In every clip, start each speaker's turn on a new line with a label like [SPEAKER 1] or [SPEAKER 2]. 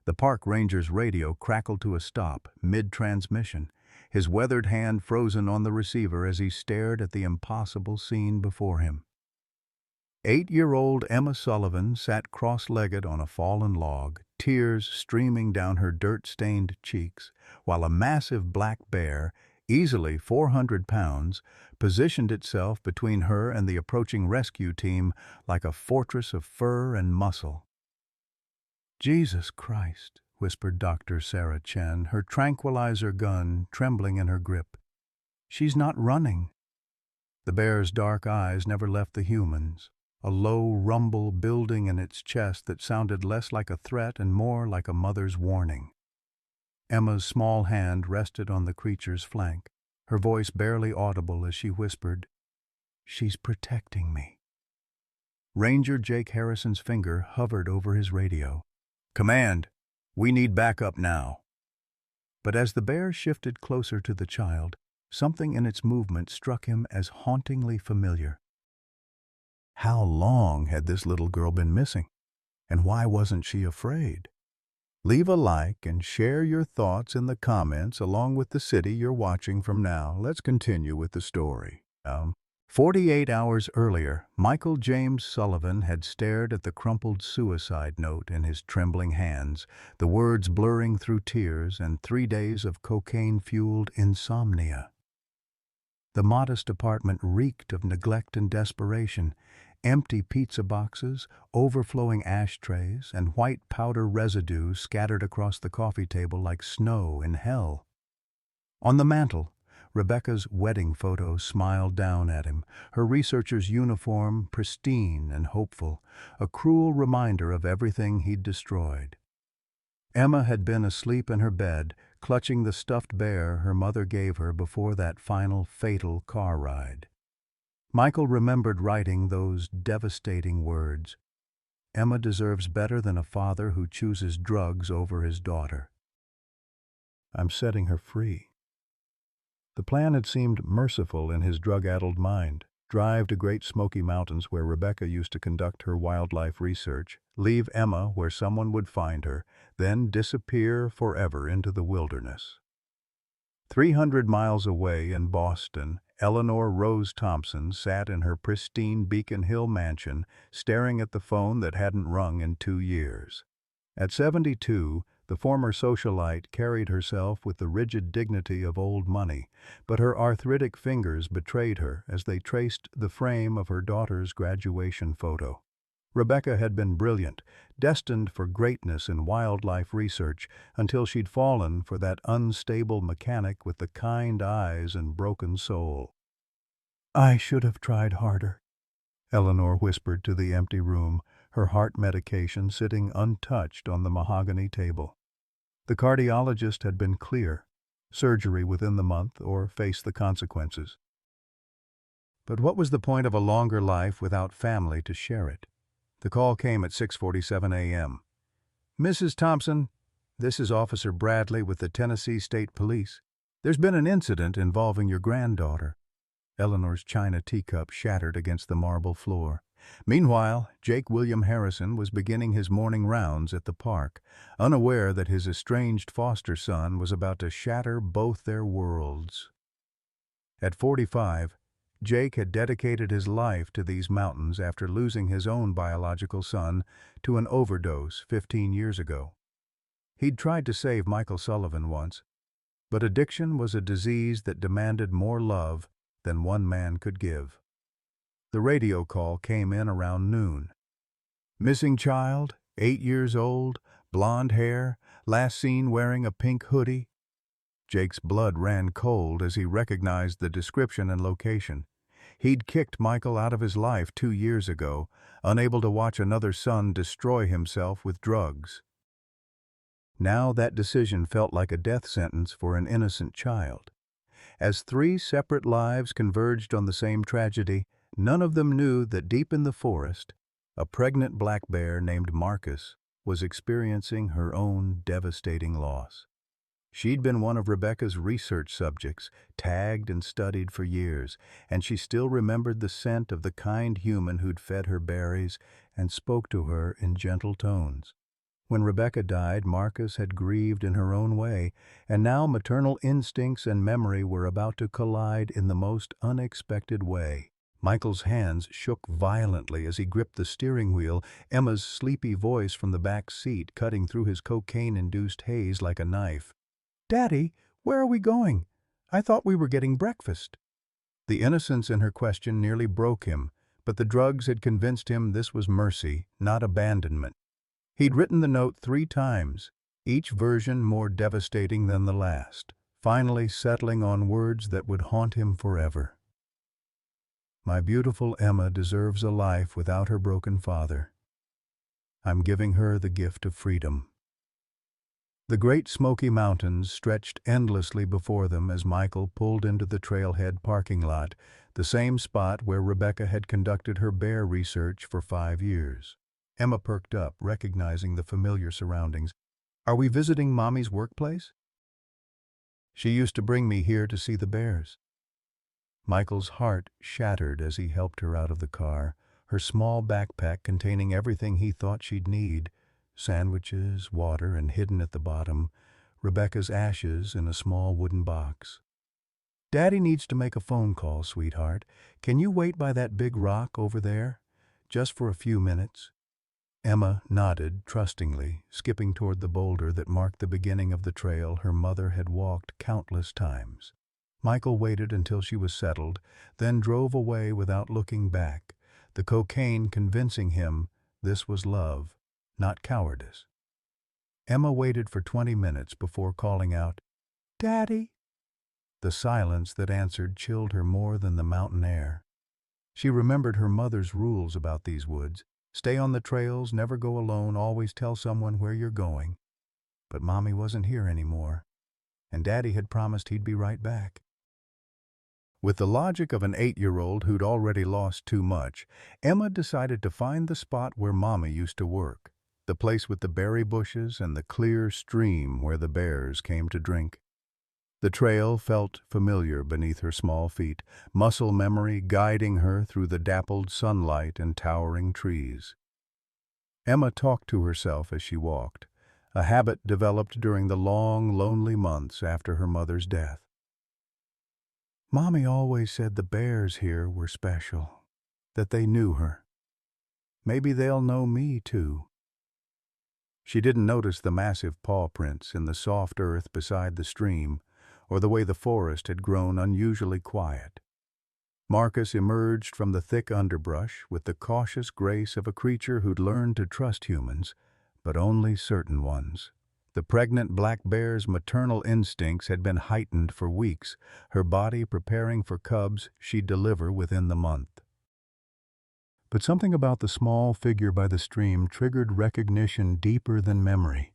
[SPEAKER 1] The park ranger's radio crackled to a stop, mid-transmission, his weathered hand frozen on the receiver as he stared at the impossible scene before him. 8-year-old Emma Sullivan sat cross-legged on a fallen log, tears streaming down her dirt-stained cheeks, while a massive black bear, easily 400 pounds, positioned itself between her and the approaching rescue team like a fortress of fur and muscle. "Jesus Christ," whispered Dr. Sarah Chen, her tranquilizer gun trembling in her grip. "She's not running." The bear's dark eyes never left the humans, a low rumble building in its chest that sounded less like a threat and more like a mother's warning. Emma's small hand rested on the creature's flank, her voice barely audible as she whispered, "She's protecting me." Ranger Jake Harrison's finger hovered over his radio. "Command, we need backup now." But as the bear shifted closer to the child, something in its movement struck him as hauntingly familiar. How long had this little girl been missing? And why wasn't she afraid? Leave a like and share your thoughts in the comments along with the city you're watching from now. Let's continue with the story. 48 hours earlier, Michael James Sullivan had stared at the crumpled suicide note in his trembling hands, the words blurring through tears and 3 days of cocaine-fueled insomnia. The modest apartment reeked of neglect and desperation. Empty pizza boxes, overflowing ashtrays, and white powder residue scattered across the coffee table like snow in hell. On the mantel, Rebecca's wedding photo smiled down at him, her researcher's uniform pristine and hopeful, a cruel reminder of everything he'd destroyed. Emma had been asleep in her bed, clutching the stuffed bear her mother gave her before that final, fatal car ride. Michael remembered writing those devastating words. Emma deserves better than a father who chooses drugs over his daughter. I'm setting her free. The plan had seemed merciful in his drug-addled mind. Drive to Great Smoky Mountains where Rebecca used to conduct her wildlife research, leave Emma where someone would find her, then disappear forever into the wilderness. 300 miles away in Boston, Eleanor Rose Thompson sat in her pristine Beacon Hill mansion, staring at the phone that hadn't rung in 2 years. At 72, the former socialite carried herself with the rigid dignity of old money, but her arthritic fingers betrayed her as they traced the frame of her daughter's graduation photo. Rebecca had been brilliant, destined for greatness in wildlife research, until she'd fallen for that unstable mechanic with the kind eyes and broken soul. I should have tried harder, Eleanor whispered to the empty room, her heart medication sitting untouched on the mahogany table. The cardiologist had been clear: surgery within the month or face the consequences. But what was the point of a longer life without family to share it? The call came at 6:47 a.m. Mrs. Thompson, this is Officer Bradley with the Tennessee State Police. There's been an incident involving your granddaughter. Eleanor's china teacup shattered against the marble floor. Meanwhile, Jake William Harrison was beginning his morning rounds at the park, unaware that his estranged foster son was about to shatter both their worlds. At 45, Jake had dedicated his life to these mountains after losing his own biological son to an overdose 15 years ago. He'd tried to save Michael Sullivan once, but addiction was a disease that demanded more love than one man could give. The radio call came in around noon. Missing child, 8 years old, blonde hair, last seen wearing a pink hoodie. Jake's blood ran cold as he recognized the description and location. He'd kicked Michael out of his life 2 years ago, unable to watch another son destroy himself with drugs. Now that decision felt like a death sentence for an innocent child. As 3 separate lives converged on the same tragedy, none of them knew that deep in the forest, a pregnant black bear named Marcus was experiencing her own devastating loss. She'd been one of Rebecca's research subjects, tagged and studied for years, and she still remembered the scent of the kind human who'd fed her berries and spoke to her in gentle tones. When Rebecca died, Marcus had grieved in her own way, and now maternal instincts and memory were about to collide in the most unexpected way. Michael's hands shook violently as he gripped the steering wheel, Emma's sleepy voice from the back seat cutting through his cocaine-induced haze like a knife. "Daddy, where are we going? I thought we were getting breakfast." The innocence in her question nearly broke him, but the drugs had convinced him this was mercy, not abandonment. He'd written the note 3 times, each version more devastating than the last, finally settling on words that would haunt him forever. "My beautiful Emma deserves a life without her broken father. I'm giving her the gift of freedom." The Great Smoky Mountains stretched endlessly before them as Michael pulled into the trailhead parking lot, the same spot where Rebecca had conducted her bear research for 5 years. Emma perked up, recognizing the familiar surroundings. "Are we visiting Mommy's workplace?" "She used to bring me here to see the bears." Michael's heart shattered as he helped her out of the car, her small backpack containing everything he thought she'd need: sandwiches, water, and hidden at the bottom, Rebecca's ashes in a small wooden box. "Daddy needs to make a phone call, sweetheart. Can you wait by that big rock over there? Just for a few minutes?" Emma nodded trustingly, skipping toward the boulder that marked the beginning of the trail her mother had walked countless times. Michael waited until she was settled, then drove away without looking back, the cocaine convincing him this was love, not cowardice. Emma waited for 20 minutes before calling out, "Daddy." The silence that answered chilled her more than the mountain air. She remembered her mother's rules about these woods: stay on the trails, never go alone, always tell someone where you're going. But Mommy wasn't here anymore, and Daddy had promised he'd be right back. With the logic of an 8-year-old who'd already lost too much, Emma decided to find the spot where Mommy used to work, the place with the berry bushes and the clear stream where the bears came to drink. The trail felt familiar beneath her small feet, muscle memory guiding her through the dappled sunlight and towering trees. Emma talked to herself as she walked, a habit developed during the long, lonely months after her mother's death. "Mommy always said the bears here were special, that they knew her. Maybe they'll know me, too." She didn't notice the massive paw prints in the soft earth beside the stream, or the way the forest had grown unusually quiet. Marcus emerged from the thick underbrush with the cautious grace of a creature who'd learned to trust humans, but only certain ones. The pregnant black bear's maternal instincts had been heightened for weeks, her body preparing for cubs she'd deliver within the month. But something about the small figure by the stream triggered recognition deeper than memory.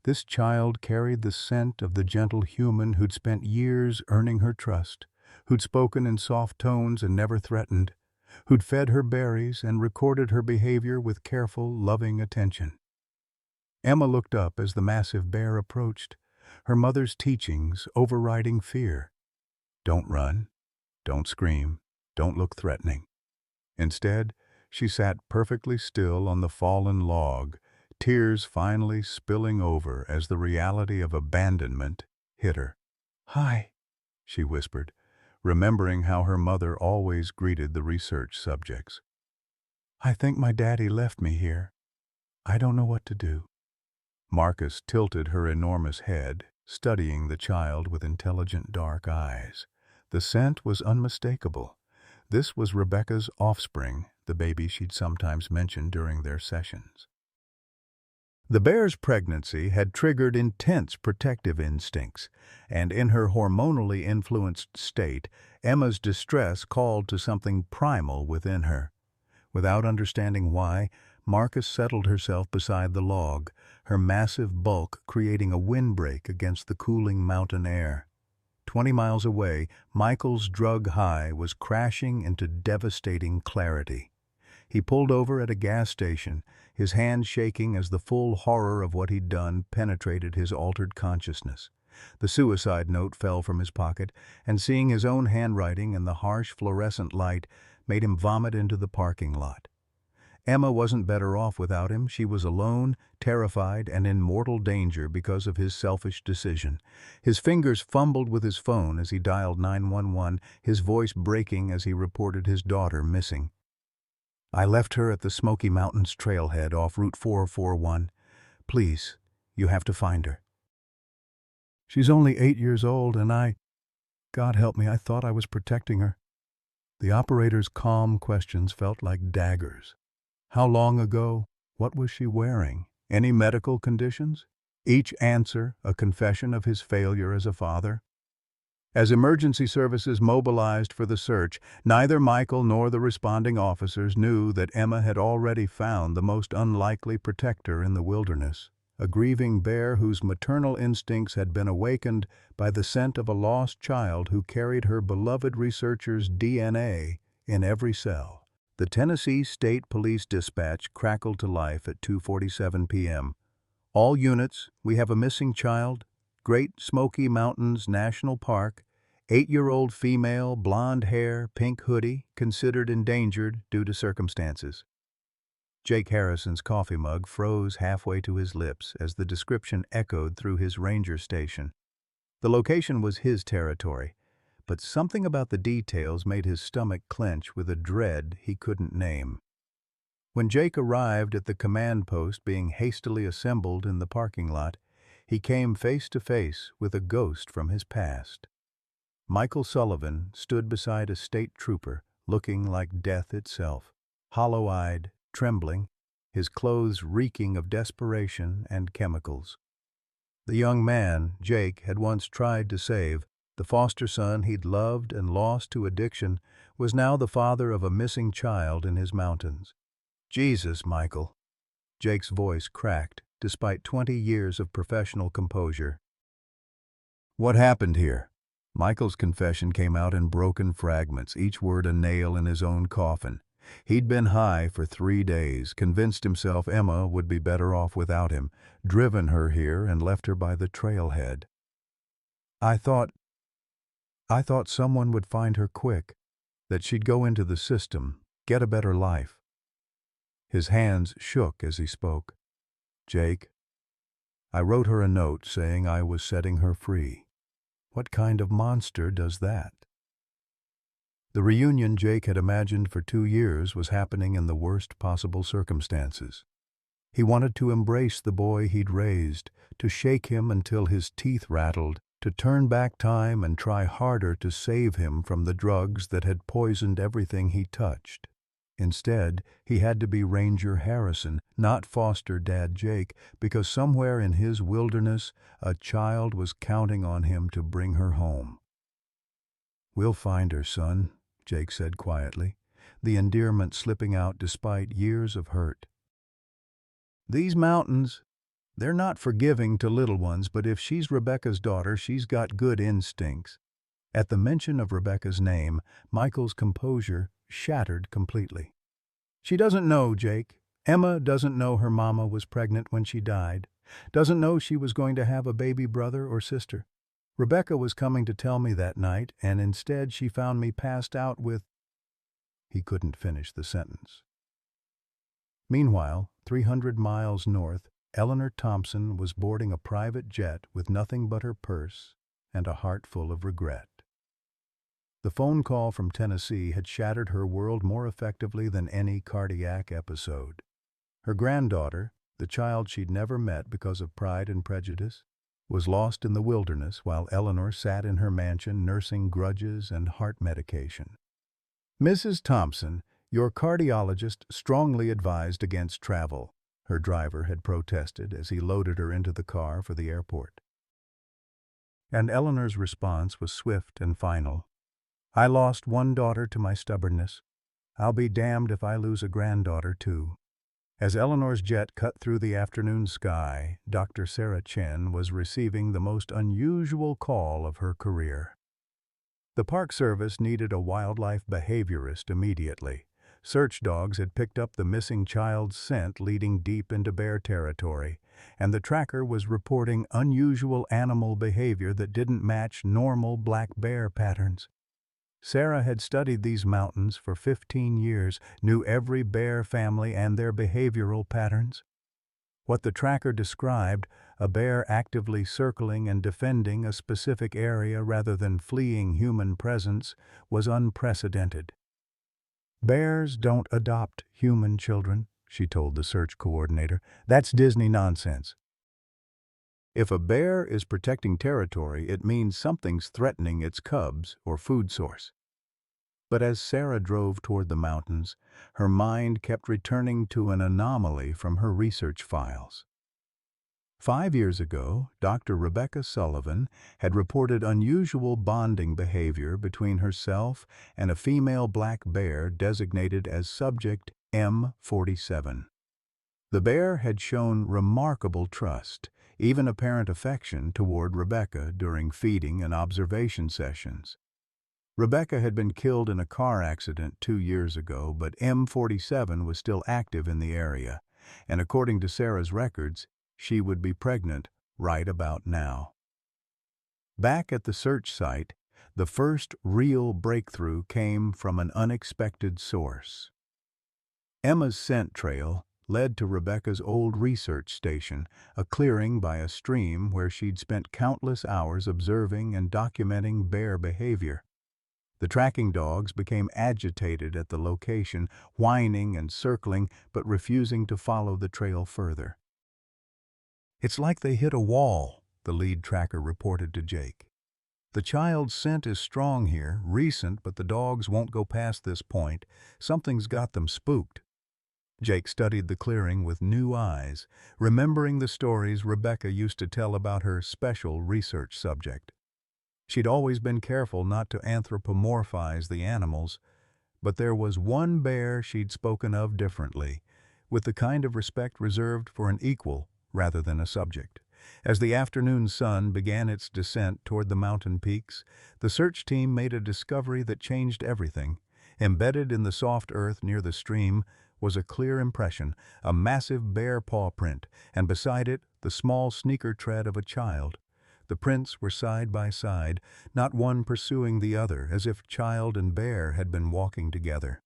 [SPEAKER 1] This child carried the scent of the gentle human who'd spent years earning her trust, who'd spoken in soft tones and never threatened, who'd fed her berries and recorded her behavior with careful, loving attention. Emma looked up as the massive bear approached, her mother's teachings overriding fear. Don't run, don't scream, don't look threatening. Instead, she sat perfectly still on the fallen log, tears finally spilling over as the reality of abandonment hit her. "Hi," she whispered, remembering how her mother always greeted the research subjects. "I think my daddy left me here. I don't know what to do." Marcus tilted her enormous head, studying the child with intelligent dark eyes. The scent was unmistakable. This was Rebecca's offspring, the baby she'd sometimes mentioned during their sessions. The bear's pregnancy had triggered intense protective instincts, and in her hormonally influenced state, Emma's distress called to something primal within her. Without understanding why, Marcus settled herself beside the log, her massive bulk creating a windbreak against the cooling mountain air. 20 miles away, Michael's drug high was crashing into devastating clarity. He pulled over at a gas station, his hand shaking as the full horror of what he'd done penetrated his altered consciousness. The suicide note fell from his pocket, and seeing his own handwriting in the harsh fluorescent light made him vomit into the parking lot. Emma wasn't better off without him. She was alone, terrified, and in mortal danger because of his selfish decision. His fingers fumbled with his phone as he dialed 911, his voice breaking as he reported his daughter missing. "I left her at the Smoky Mountains trailhead off Route 441. Please, you have to find her. She's only 8 years old and God help me, I thought I was protecting her." The operator's calm questions felt like daggers. How long ago? What was she wearing? Any medical conditions? Each answer a confession of his failure as a father. As emergency services mobilized for the search, neither Michael nor the responding officers knew that Emma had already found the most unlikely protector in the wilderness, a grieving bear whose maternal instincts had been awakened by the scent of a lost child who carried her beloved researcher's DNA in every cell. The Tennessee State Police Dispatch crackled to life at 2:47 p.m. "All units, we have a missing child. Great Smoky Mountains National Park. 8-year-old female, blonde hair, pink hoodie, considered endangered due to circumstances." Jake Harrison's coffee mug froze halfway to his lips as the description echoed through his ranger station. The location was his territory, but something about the details made his stomach clench with a dread he couldn't name. When Jake arrived at the command post being hastily assembled in the parking lot, he came face to face with a ghost from his past. Michael Sullivan stood beside a state trooper, looking like death itself, hollow-eyed, trembling, his clothes reeking of desperation and chemicals. The young man Jake had once tried to save, the foster son he'd loved and lost to addiction, was now the father of a missing child in his mountains. "Jesus, Michael." Jake's voice cracked, despite 20 years of professional composure. "What happened here?" Michael's confession came out in broken fragments, each word a nail in his own coffin. He'd been high for 3 days, convinced himself Emma would be better off without him, driven her here and left her by the trailhead. I thought someone would find her quick, that she'd go into the system, get a better life." His hands shook as he spoke. "Jake, I wrote her a note saying I was setting her free. What kind of monster does that?" The reunion Jake had imagined for 2 years was happening in the worst possible circumstances. He wanted to embrace the boy he'd raised, to shake him until his teeth rattled, to turn back time and try harder to save him from the drugs that had poisoned everything he touched. Instead, he had to be Ranger Harrison, not foster dad Jake, because somewhere in his wilderness, a child was counting on him to bring her home. "We'll find her, son," Jake said quietly, the endearment slipping out despite years of hurt. "These mountains, they're not forgiving to little ones, but if she's Rebecca's daughter, she's got good instincts." At the mention of Rebecca's name, Michael's composure shattered completely. "She doesn't know, Jake. Emma doesn't know her mama was pregnant when she died. Doesn't know she was going to have a baby brother or sister. Rebecca was coming to tell me that night, and instead she found me passed out with—" He couldn't finish the sentence. Meanwhile, 300 miles north, Eleanor Thompson was boarding a private jet with nothing but her purse and a heart full of regret. The phone call from Tennessee had shattered her world more effectively than any cardiac episode. Her granddaughter, the child she'd never met because of pride and prejudice, was lost in the wilderness while Eleanor sat in her mansion nursing grudges and heart medication. "Mrs. Thompson, your cardiologist strongly advised against travel," her driver had protested as he loaded her into the car for the airport. And Eleanor's response was swift and final. "I lost one daughter to my stubbornness. I'll be damned if I lose a granddaughter, too." As Eleanor's jet cut through the afternoon sky, Dr. Sarah Chen was receiving the most unusual call of her career. The Park Service needed a wildlife behaviorist immediately. Search dogs had picked up the missing child's scent leading deep into bear territory, and the tracker was reporting unusual animal behavior that didn't match normal black bear patterns. Sarah had studied these mountains for 15 years, knew every bear family and their behavioral patterns. What the tracker described, a bear actively circling and defending a specific area rather than fleeing human presence, was unprecedented. "Bears don't adopt human children," she told the search coordinator. "That's Disney nonsense. If a bear is protecting territory, it means something's threatening its cubs or food source." But as Sarah drove toward the mountains, her mind kept returning to an anomaly from her research files. 5 years ago, Dr. Rebecca Sullivan had reported unusual bonding behavior between herself and a female black bear designated as Subject M47. The bear had shown remarkable trust, even apparent affection toward Rebecca during feeding and observation sessions. Rebecca had been killed in a car accident 2 years ago, but M47 was still active in the area, and according to Sarah's records, she would be pregnant right about now. Back at the search site, the first real breakthrough came from an unexpected source. Emma's scent trail led to Rebecca's old research station, a clearing by a stream where she'd spent countless hours observing and documenting bear behavior. The tracking dogs became agitated at the location, whining and circling, but refusing to follow the trail further. "It's like they hit a wall," the lead tracker reported to Jake. "The child's scent is strong here, recent, but the dogs won't go past this point. Something's got them spooked." Jake studied the clearing with new eyes, remembering the stories Rebecca used to tell about her special research subject. She'd always been careful not to anthropomorphize the animals, but there was one bear she'd spoken of differently, with the kind of respect reserved for an equal rather than a subject. As the afternoon sun began its descent toward the mountain peaks, the search team made a discovery that changed everything. Embedded in the soft earth near the stream was a clear impression, a massive bear paw print, and beside it the small sneaker tread of a child. The prints were side by side, not one pursuing the other, as if child and bear had been walking together.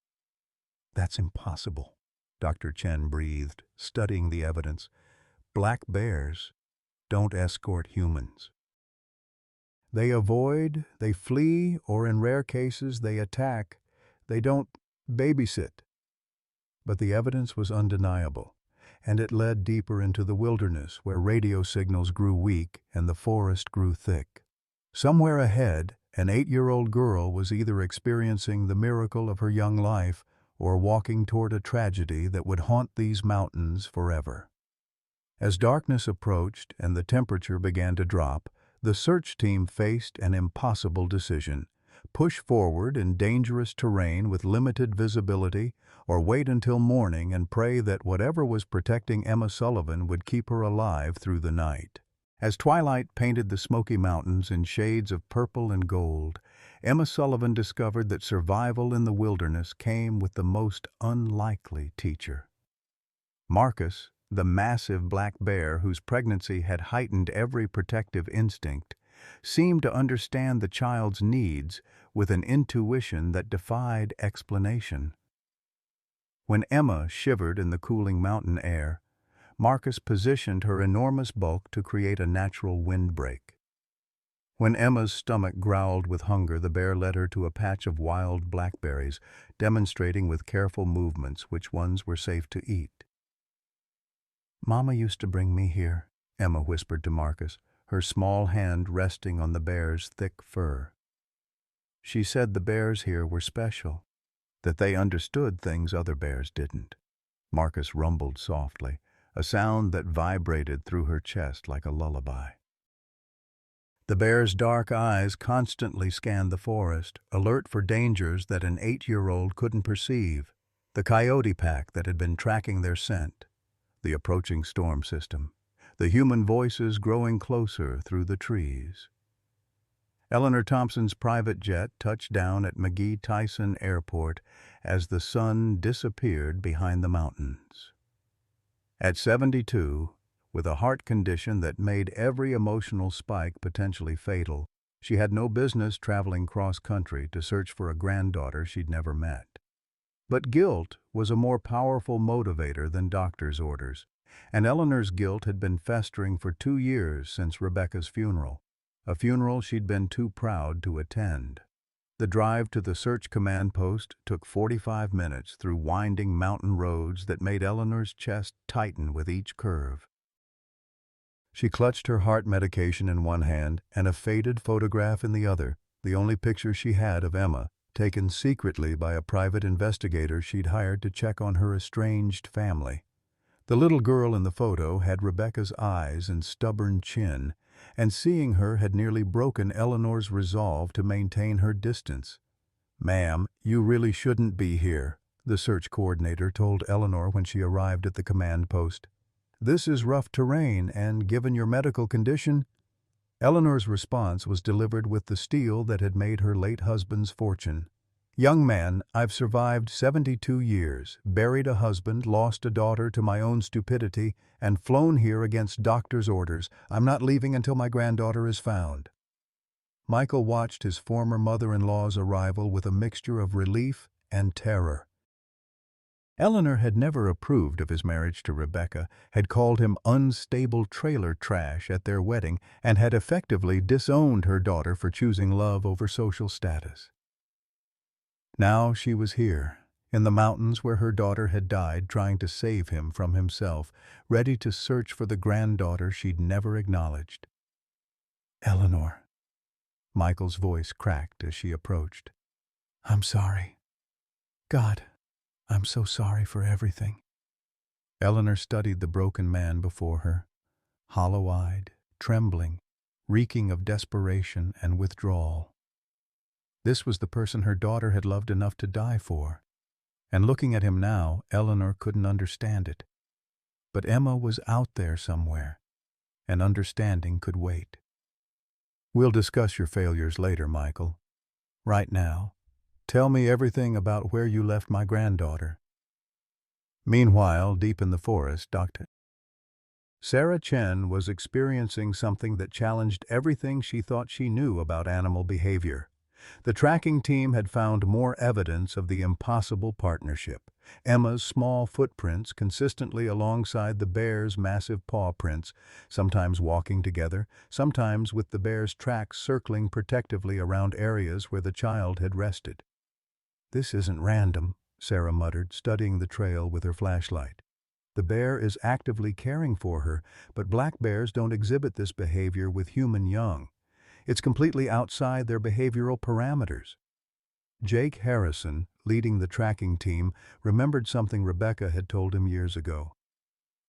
[SPEAKER 1] "That's impossible," Dr. Chen breathed, studying the evidence. "Black bears don't escort humans. They avoid, they flee, or in rare cases they attack. They don't babysit." But the evidence was undeniable, and it led deeper into the wilderness where radio signals grew weak and the forest grew thick. Somewhere ahead, an 8-year-old girl was either experiencing the miracle of her young life or walking toward a tragedy that would haunt these mountains forever. As darkness approached and the temperature began to drop, the search team faced an impossible decision: push forward in dangerous terrain with limited visibility, or wait until morning and pray that whatever was protecting Emma Sullivan would keep her alive through the night. As twilight painted the Smoky Mountains in shades of purple and gold, Emma Sullivan discovered that survival in the wilderness came with the most unlikely teacher. Marcus, the massive black bear whose pregnancy had heightened every protective instinct, seemed to understand the child's needs with an intuition that defied explanation. When Emma shivered in the cooling mountain air, Marcus positioned her enormous bulk to create a natural windbreak. When Emma's stomach growled with hunger, the bear led her to a patch of wild blackberries, demonstrating with careful movements which ones were safe to eat. "Mama used to bring me here," Emma whispered to Marcus, her small hand resting on the bear's thick fur. "She said the bears here were special, that they understood things other bears didn't." Marcus rumbled softly, a sound that vibrated through her chest like a lullaby. The bear's dark eyes constantly scanned the forest, alert for dangers that an 8-year-old couldn't perceive: the coyote pack that had been tracking their scent, the approaching storm system, the human voices growing closer through the trees. Eleanor Thompson's private jet touched down at McGee Tyson Airport as the sun disappeared behind the mountains. At 72, with a heart condition that made every emotional spike potentially fatal, She had no business traveling cross-country to search for a granddaughter she'd never met. But guilt was a more powerful motivator than doctor's orders, and Eleanor's guilt had been festering for 2 years since Rebecca's funeral, a funeral she'd been too proud to attend. The drive to the search command post took 45 minutes through winding mountain roads that made Eleanor's chest tighten with each curve. She clutched her heart medication in one hand and a faded photograph in the other, the only picture she had of Emma, taken secretly by a private investigator she'd hired to check on her estranged family. The little girl in the photo had Rebecca's eyes and stubborn chin, and seeing her had nearly broken Eleanor's resolve to maintain her distance. "Ma'am, you really shouldn't be here," the search coordinator told Eleanor when she arrived at the command post. "This is rough terrain, and given your medical condition—" Eleanor's response was delivered with the steel that had made her late husband's fortune. "Young man, I've survived 72 years, buried a husband, lost a daughter to my own stupidity, and flown here against doctor's orders. I'm not leaving until my granddaughter is found." Michael watched his former mother-in-law's arrival with a mixture of relief and terror. Eleanor had never approved of his marriage to Rebecca, had called him unstable trailer trash at their wedding, and had effectively disowned her daughter for choosing love over social status. Now she was here, in the mountains where her daughter had died trying to save him from himself, ready to search for the granddaughter she'd never acknowledged. "Eleanor." Michael's voice cracked as she approached. "I'm sorry. God, I'm so sorry for everything." Eleanor studied the broken man before her, hollow-eyed, trembling, reeking of desperation and withdrawal. This was the person her daughter had loved enough to die for, and looking at him now, Eleanor couldn't understand it. But Emma was out there somewhere, and understanding could wait. "We'll discuss your failures later, Michael. Right now, tell me everything about where you left my granddaughter." Meanwhile, deep in the forest, Dr. Sarah Chen was experiencing something that challenged everything she thought she knew about animal behavior. The tracking team had found more evidence of the impossible partnership. Emma's small footprints consistently alongside the bear's massive paw prints, sometimes walking together, sometimes with the bear's tracks circling protectively around areas where the child had rested. "This isn't random," Sarah muttered, studying the trail with her flashlight. "The bear is actively caring for her, but black bears don't exhibit this behavior with human young. It's completely outside their behavioral parameters." Jake Harrison, leading the tracking team, remembered something Rebecca had told him years ago.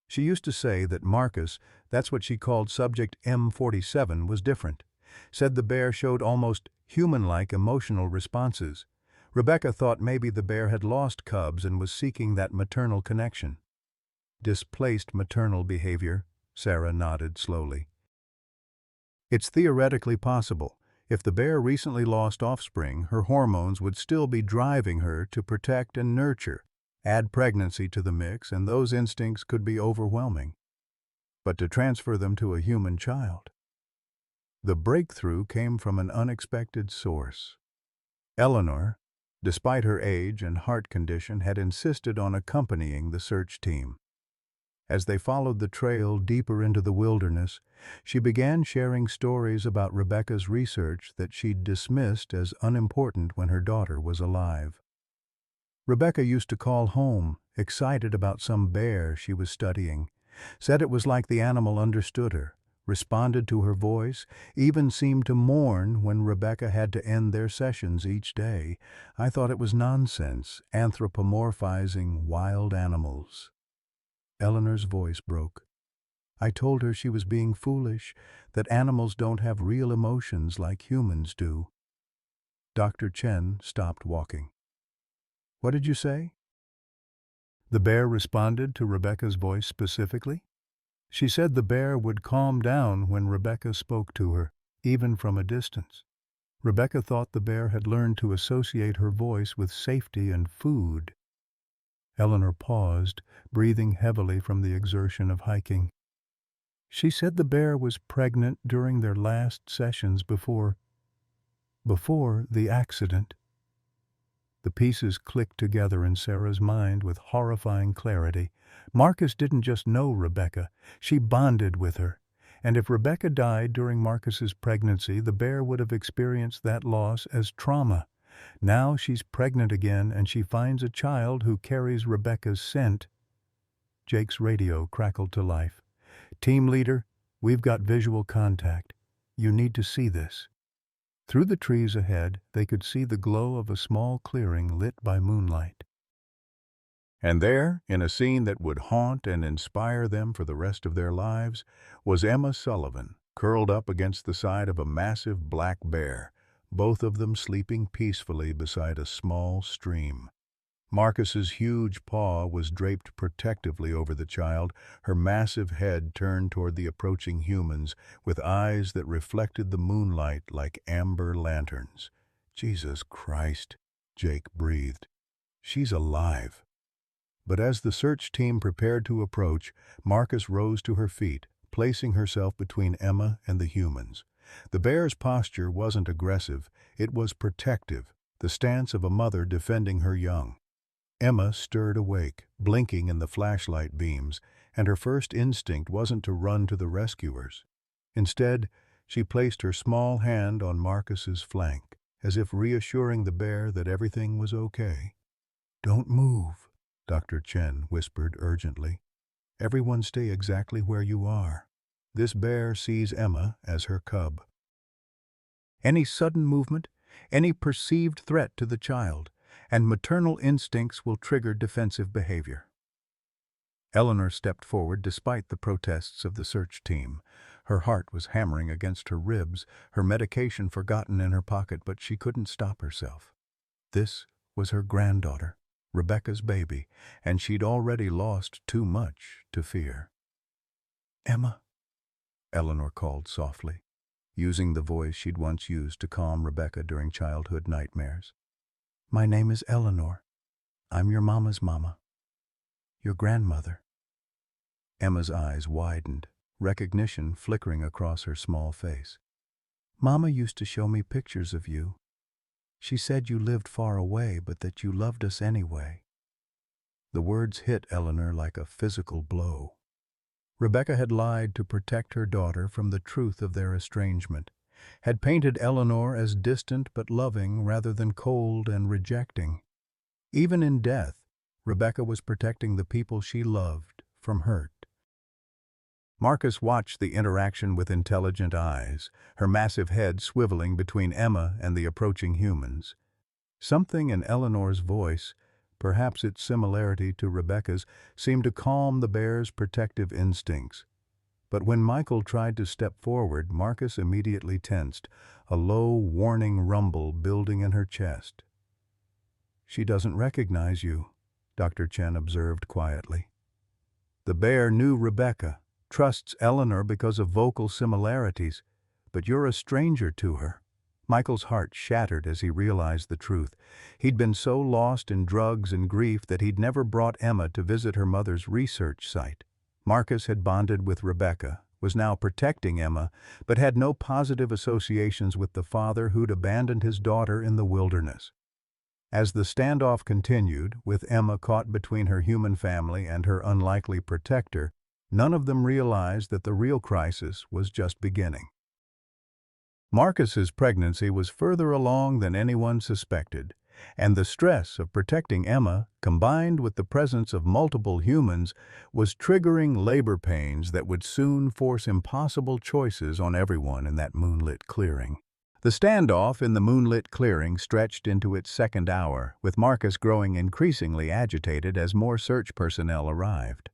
[SPEAKER 1] She used to say that Marcus, that's what she called subject M47, was different. Said the bear showed almost human-like emotional responses. Rebecca thought maybe the bear had lost cubs and was seeking that maternal connection. "Displaced maternal behavior," Sarah nodded slowly. "It's theoretically possible. If the bear recently lost offspring, her hormones would still be driving her to protect and nurture. Add pregnancy to the mix, and those instincts could be overwhelming. But to transfer them to a human child?" The breakthrough came from an unexpected source. Eleanor, despite her age and heart condition, had insisted on accompanying the search team. As they followed the trail deeper into the wilderness, she began sharing stories about Rebecca's research that she'd dismissed as unimportant when her daughter was alive. Rebecca used to call home, excited about some bear she was studying, said it was like the animal understood her, responded to her voice, even seemed to mourn when Rebecca had to end their sessions each day. "I thought it was nonsense, anthropomorphizing wild animals." Eleanor's voice broke. "I told her she was being foolish, that animals don't have real emotions like humans do." Dr. Chen stopped walking. "What did you say?" The bear responded to Rebecca's voice specifically. She said the bear would calm down when Rebecca spoke to her, even from a distance. Rebecca thought the bear had learned to associate her voice with safety and food. Eleanor paused, breathing heavily from the exertion of hiking. "She said the bear was pregnant during their last sessions before before the accident. The pieces clicked together in Sarah's mind with horrifying clarity. Marcus didn't just know Rebecca, she bonded with her. And if Rebecca died during Marcus's pregnancy, the bear would have experienced that loss as trauma. Now she's pregnant again and she finds a child who carries Rebecca's scent. Jake's radio crackled to life. "Team leader, we've got visual contact. You need to see this." Through the trees ahead, they could see the glow of a small clearing lit by moonlight. And there, in a scene that would haunt and inspire them for the rest of their lives, was Emma Sullivan, curled up against the side of a massive black bear, both of them sleeping peacefully beside a small stream. Marcus's huge paw was draped protectively over the child, her massive head turned toward the approaching humans, with eyes that reflected the moonlight like amber lanterns. "Jesus Christ," Jake breathed. "She's alive." But as the search team prepared to approach, Marcus rose to her feet, placing herself between Emma and the humans. The bear's posture wasn't aggressive, it was protective, the stance of a mother defending her young. Emma stirred awake, blinking in the flashlight beams, and her first instinct wasn't to run to the rescuers. Instead, she placed her small hand on Marcus's flank, as if reassuring the bear that everything was okay. "Don't move," Dr. Chen whispered urgently. "Everyone stay exactly where you are. This bear sees Emma as her cub." Any sudden movement, any perceived threat to the child, and maternal instincts will trigger defensive behavior. Eleanor stepped forward despite the protests of the search team. Her heart was hammering against her ribs, her medication forgotten in her pocket, but she couldn't stop herself. This was her granddaughter, Rebecca's baby, and she'd already lost too much to fear. "Emma," Eleanor called softly, using the voice she'd once used to calm Rebecca during childhood nightmares. "My name is Eleanor. I'm your mama's mama. Your grandmother." Emma's eyes widened, recognition flickering across her small face. "Mama used to show me pictures of you. She said you lived far away, but that you loved us anyway." The words hit Eleanor like a physical blow. Rebecca had lied to protect her daughter from the truth of their estrangement, had painted Eleanor as distant but loving rather than cold and rejecting. Even in death, Rebecca was protecting the people she loved from hurt. Marcus watched the interaction with intelligent eyes, her massive head swiveling between Emma and the approaching humans. Something in Eleanor's voice, perhaps its similarity to Rebecca's, seemed to calm the bear's protective instincts. But when Michael tried to step forward, Marcus immediately tensed, a low, warning rumble building in her chest. "She doesn't recognize you," Dr. Chen observed quietly. "The bear knew Rebecca, trusts Eleanor because of vocal similarities, but you're a stranger to her." Michael's heart shattered as he realized the truth. He'd been so lost in drugs and grief that he'd never brought Emma to visit her mother's research site. Marcus had bonded with Rebecca, was now protecting Emma, but had no positive associations with the father who'd abandoned his daughter in the wilderness. As the standoff continued, with Emma caught between her human family and her unlikely protector, none of them realized that the real crisis was just beginning. Marcus's pregnancy was further along than anyone suspected, and the stress of protecting Emma, combined with the presence of multiple humans, was triggering labor pains that would soon force impossible choices on everyone in that moonlit clearing. The standoff in the moonlit clearing stretched into its second hour, with Marcus growing increasingly agitated as more search personnel arrived.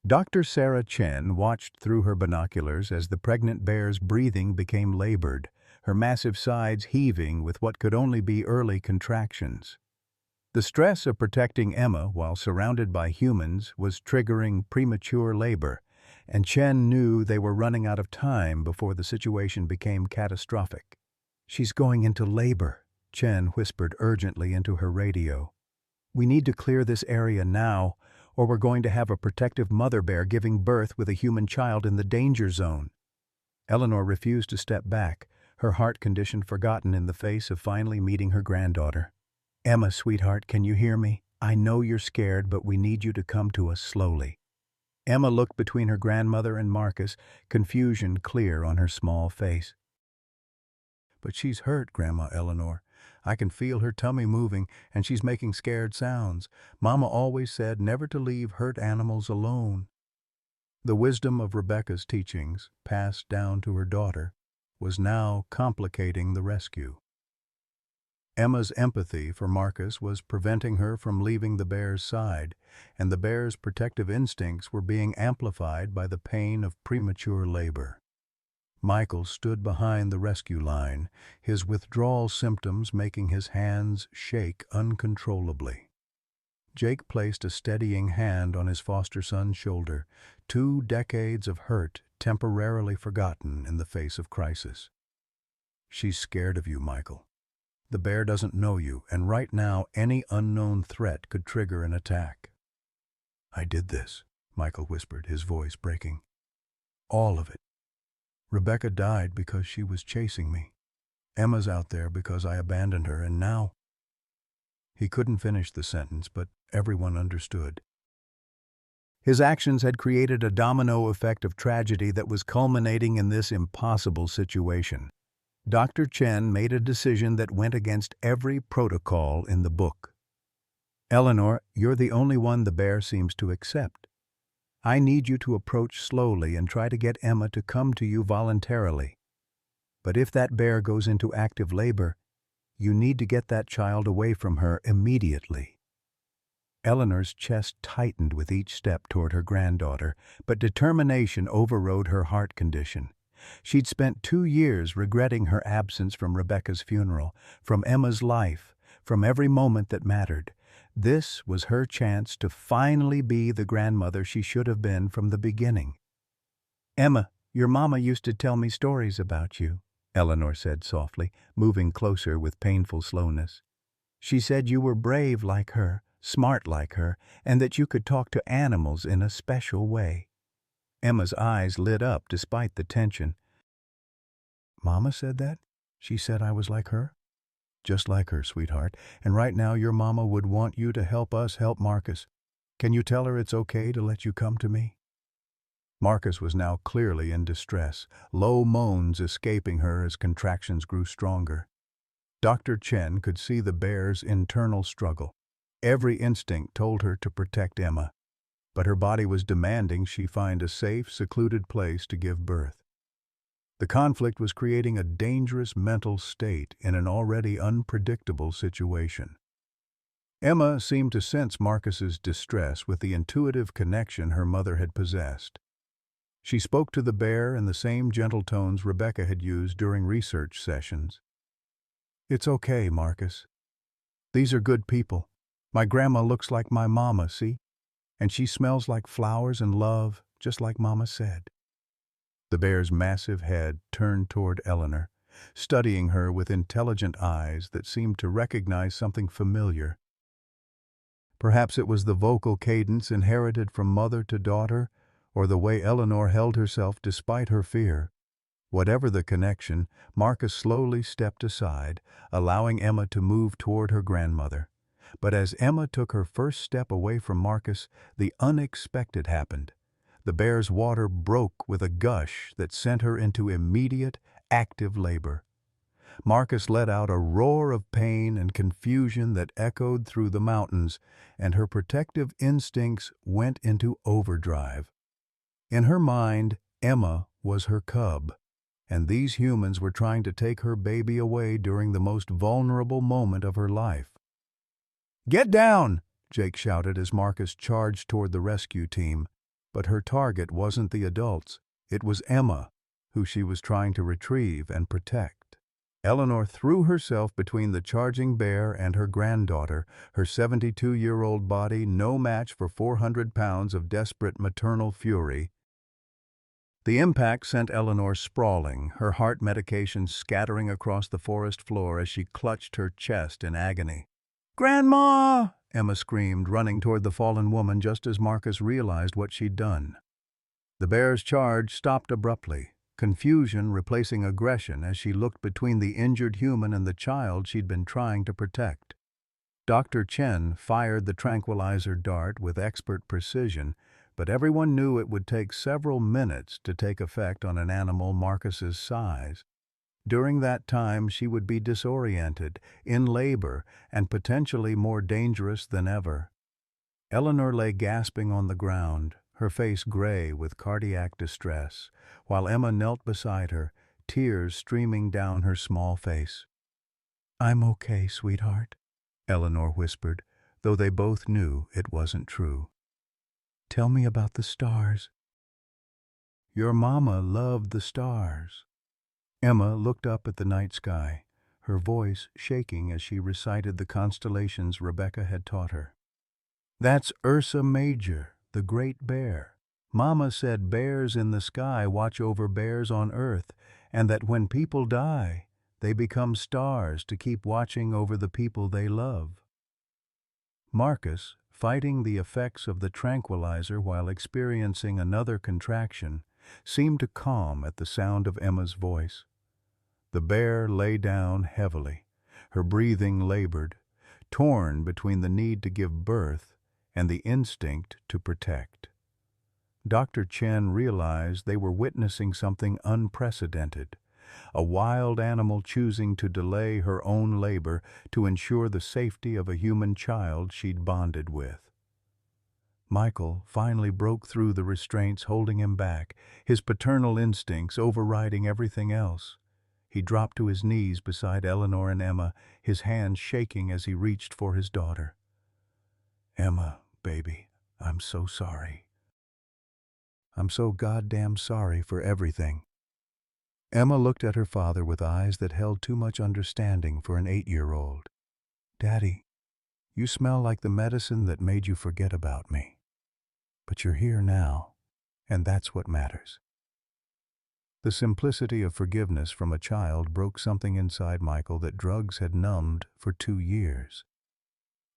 [SPEAKER 1] Dr. Sarah Chen watched through her binoculars as the pregnant bear's breathing became labored, her massive sides heaving with what could only be early contractions. The stress of protecting Emma while surrounded by humans was triggering premature labor, and Chen knew they were running out of time before the situation became catastrophic. "She's going into labor," Chen whispered urgently into her radio. "We need to clear this area now, or we're going to have a protective mother bear giving birth with a human child in the danger zone." Eleanor refused to step back, her heart condition forgotten in the face of finally meeting her granddaughter. "Emma, sweetheart, can you hear me? I know you're scared, but we need you to come to us slowly." Emma looked between her grandmother and Marcus, confusion clear on her small face. "But she's hurt, Grandma Eleanor. I can feel her tummy moving, and she's making scared sounds. Mama always said never to leave hurt animals alone." The wisdom of Rebecca's teachings, passed down to her daughter, was now complicating the rescue. Emma's empathy for Marcus was preventing her from leaving the bear's side, and the bear's protective instincts were being amplified by the pain of premature labor. Michael stood behind the rescue line, his withdrawal symptoms making his hands shake uncontrollably. Jake placed a steadying hand on his foster son's shoulder, 2 decades of hurt temporarily forgotten in the face of crisis. "She's scared of you, Michael. The bear doesn't know you, and right now any unknown threat could trigger an attack." "I did this," Michael whispered, his voice breaking. "All of it. Rebecca died because she was chasing me. Emma's out there because I abandoned her, and now—" He couldn't finish the sentence, but everyone understood. His actions had created a domino effect of tragedy that was culminating in this impossible situation. Dr. Chen made a decision that went against every protocol in the book. "Eleanor, you're the only one the bear seems to accept. I need you to approach slowly and try to get Emma to come to you voluntarily. But if that bear goes into active labor, you need to get that child away from her immediately." Eleanor's chest tightened with each step toward her granddaughter, but determination overrode her heart condition. She'd spent 2 years regretting her absence from Rebecca's funeral, from Emma's life, from every moment that mattered. This was her chance to finally be the grandmother she should have been from the beginning. "Emma, your mama used to tell me stories about you," Eleanor said softly, moving closer with painful slowness. "She said you were brave like her, smart like her, and that you could talk to animals in a special way." Emma's eyes lit up despite the tension. "Mama said that? She said I was like her?" "Just like her, sweetheart. And right now your mama would want you to help us help Marcus. Can you tell her it's okay to let you come to me?" Marcus was now clearly in distress, low moans escaping her as contractions grew stronger. Dr. Chen could see the bear's internal struggle. Every instinct told her to protect Emma, but her body was demanding she find a safe, secluded place to give birth. The conflict was creating a dangerous mental state in an already unpredictable situation. Emma seemed to sense Marcus's distress with the intuitive connection her mother had possessed. She spoke to the bear in the same gentle tones Rebecca had used during research sessions. "It's okay, Marcus. These are good people. My grandma looks like my mama, see? And she smells like flowers and love, just like Mama said." The bear's massive head turned toward Eleanor, studying her with intelligent eyes that seemed to recognize something familiar. Perhaps it was the vocal cadence inherited from mother to daughter, or the way Eleanor held herself despite her fear. Whatever the connection, Marcus slowly stepped aside, allowing Emma to move toward her grandmother. But as Emma took her first step away from Marcus, the unexpected happened. The bear's water broke with a gush that sent her into immediate, active labor. Marcus let out a roar of pain and confusion that echoed through the mountains, and her protective instincts went into overdrive. In her mind, Emma was her cub, and these humans were trying to take her baby away during the most vulnerable moment of her life. "Get down!" Jake shouted as Marcus charged toward the rescue team. But her target wasn't the adults. It was Emma, who she was trying to retrieve and protect. Eleanor threw herself between the charging bear and her granddaughter, her 72-year-old body no match for 400 pounds of desperate maternal fury. The impact sent Eleanor sprawling, her heart medication scattering across the forest floor as she clutched her chest in agony. "Grandma!" Emma screamed, running toward the fallen woman just as Marcus realized what she'd done. The bear's charge stopped abruptly. confusion replacing aggression as she looked between the injured human and the child she'd been trying to protect. Dr. Chen fired the tranquilizer dart with expert precision, but everyone knew it would take several minutes to take effect on an animal Marcus's size. During that time, she would be disoriented, in labor, and potentially more dangerous than ever. Eleanor lay gasping on the ground, her face gray with cardiac distress, while Emma knelt beside her, tears streaming down her small face. "I'm okay, sweetheart," Eleanor whispered, though they both knew it wasn't true. "Tell me about the stars." "Your mama loved the stars." Emma looked up at the night sky, her voice shaking as she recited the constellations Rebecca had taught her. "That's Ursa Major, the Great Bear. Mama said bears in the sky watch over bears on Earth, and that when people die, they become stars to keep watching over the people they love." Marcus, fighting the effects of the tranquilizer while experiencing another contraction, seemed to calm at the sound of Emma's voice. The bear lay down heavily, her breathing labored, torn between the need to give birth and the instinct to protect. Dr. Chen realized they were witnessing something unprecedented, a wild animal choosing to delay her own labor to ensure the safety of a human child she'd bonded with. Michael finally broke through the restraints holding him back, his paternal instincts overriding everything else. He dropped to his knees beside Eleanor and Emma, his hands shaking as he reached for his daughter. "Emma, baby, I'm so sorry. I'm so goddamn sorry for everything." Emma looked at her father with eyes that held too much understanding for an 8-year-old. "Daddy, you smell like the medicine that made you forget about me. But you're here now, and that's what matters." The simplicity of forgiveness from a child broke something inside Michael that drugs had numbed for 2 years.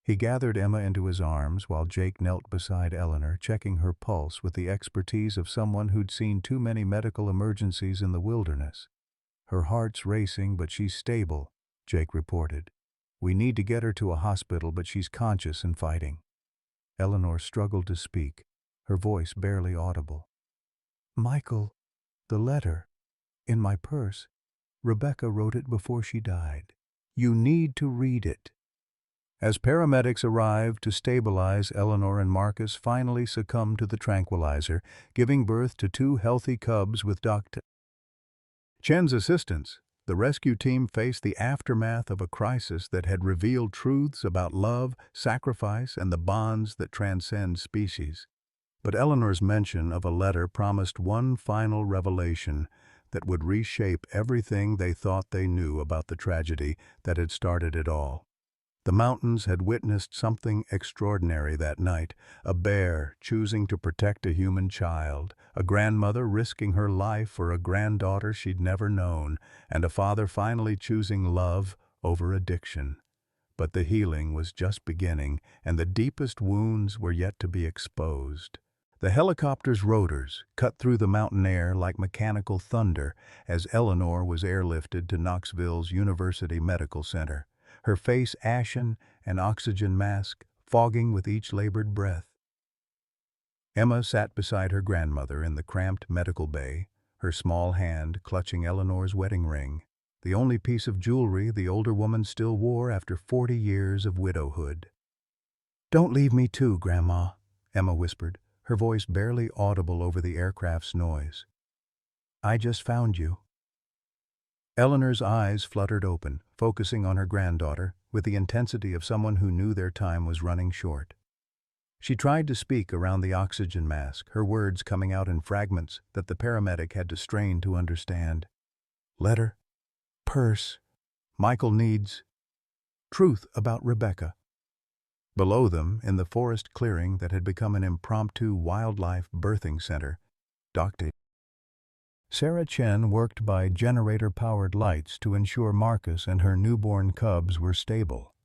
[SPEAKER 1] He gathered Emma into his arms while Jake knelt beside Eleanor, checking her pulse with the expertise of someone who'd seen too many medical emergencies in the wilderness. "Her heart's racing, but she's stable," Jake reported. "We need to get her to a hospital, but she's conscious and fighting." Eleanor struggled to speak, her voice barely audible. "Michael, the letter, in my purse. Rebecca wrote it before she died. You need to read it." As paramedics arrived to stabilize Eleanor and Marcus finally succumbed to the tranquilizer, giving birth to 2 healthy cubs with Dr. Chen's assistance. The rescue team faced the aftermath of a crisis that had revealed truths about love, sacrifice, and the bonds that transcend species. But Eleanor's mention of a letter promised one final revelation that would reshape everything they thought they knew about the tragedy that had started it all. The mountains had witnessed something extraordinary that night, a bear choosing to protect a human child, a grandmother risking her life for a granddaughter she'd never known, and a father finally choosing love over addiction. But the healing was just beginning, and the deepest wounds were yet to be exposed. The helicopter's rotors cut through the mountain air like mechanical thunder as Eleanor was airlifted to Knoxville's University Medical Center, her face ashen, an oxygen mask fogging with each labored breath. Emma sat beside her grandmother in the cramped medical bay, her small hand clutching Eleanor's wedding ring, the only piece of jewelry the older woman still wore after 40 years of widowhood. "Don't leave me too, Grandma," Emma whispered, her voice barely audible over the aircraft's noise. "I just found you." Eleanor's eyes fluttered open, focusing on her granddaughter, with the intensity of someone who knew their time was running short. She tried to speak around the oxygen mask, her words coming out in fragments that the paramedic had to strain to understand. "Letter, purse, Michael needs truth about Rebecca." Below them, in the forest clearing that had become an impromptu wildlife birthing center, Dr. Sarah Chen worked by generator-powered lights to ensure Marcus and her newborn cubs were stable.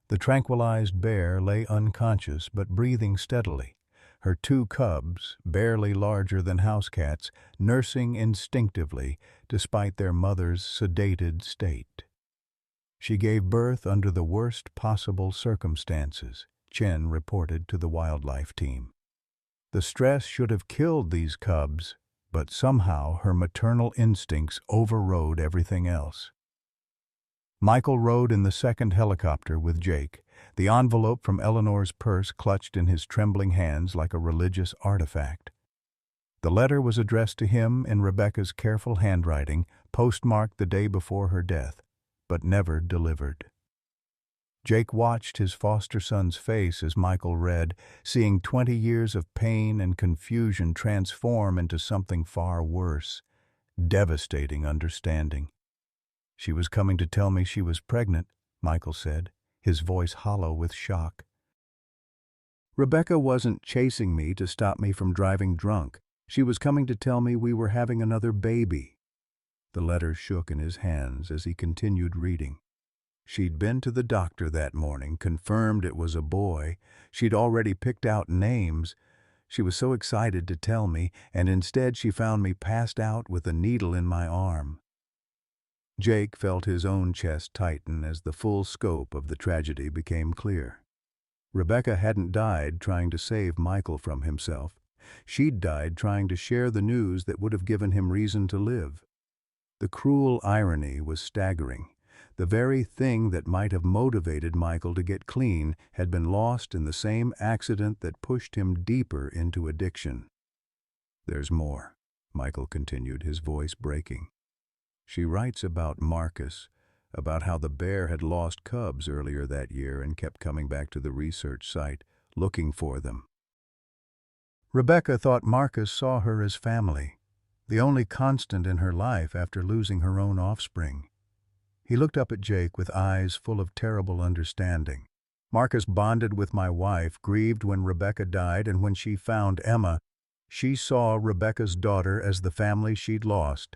[SPEAKER 1] The tranquilized bear lay unconscious but breathing steadily, her 2 cubs, barely larger than house cats, nursing instinctively despite their mother's sedated state. She gave birth under the worst possible circumstances, Chen reported to the wildlife team. The stress should have killed these cubs, but somehow her maternal instincts overrode everything else. Michael rode in the second helicopter with Jake, the envelope from Eleanor's purse clutched in his trembling hands like a religious artifact. The letter was addressed to him in Rebecca's careful handwriting, postmarked the day before her death, but never delivered. Jake watched his foster son's face as Michael read, seeing 20 years of pain and confusion transform into something far worse, devastating understanding. "She was coming to tell me she was pregnant," Michael said, his voice hollow with shock. "Rebecca wasn't chasing me to stop me from driving drunk. She was coming to tell me we were having another baby." The letter shook in his hands as he continued reading. She'd been to the doctor that morning, confirmed it was a boy. She'd already picked out names. She was so excited to tell me, and instead she found me passed out with a needle in my arm. Jake felt his own chest tighten as the full scope of the tragedy became clear. Rebecca hadn't died trying to save Michael from himself. She'd died trying to share the news that would have given him reason to live. The cruel irony was staggering. The very thing that might have motivated Michael to get clean had been lost in the same accident that pushed him deeper into addiction. "There's more," Michael continued, his voice breaking. "She writes about Marcus, about how the bear had lost cubs earlier that year and kept coming back to the research site, looking for them. Rebecca thought Marcus saw her as family, the only constant in her life after losing her own offspring." He looked up at Jake with eyes full of terrible understanding. "Marcus bonded with my wife, grieved when Rebecca died, and when she found Emma, she saw Rebecca's daughter as the family she'd lost."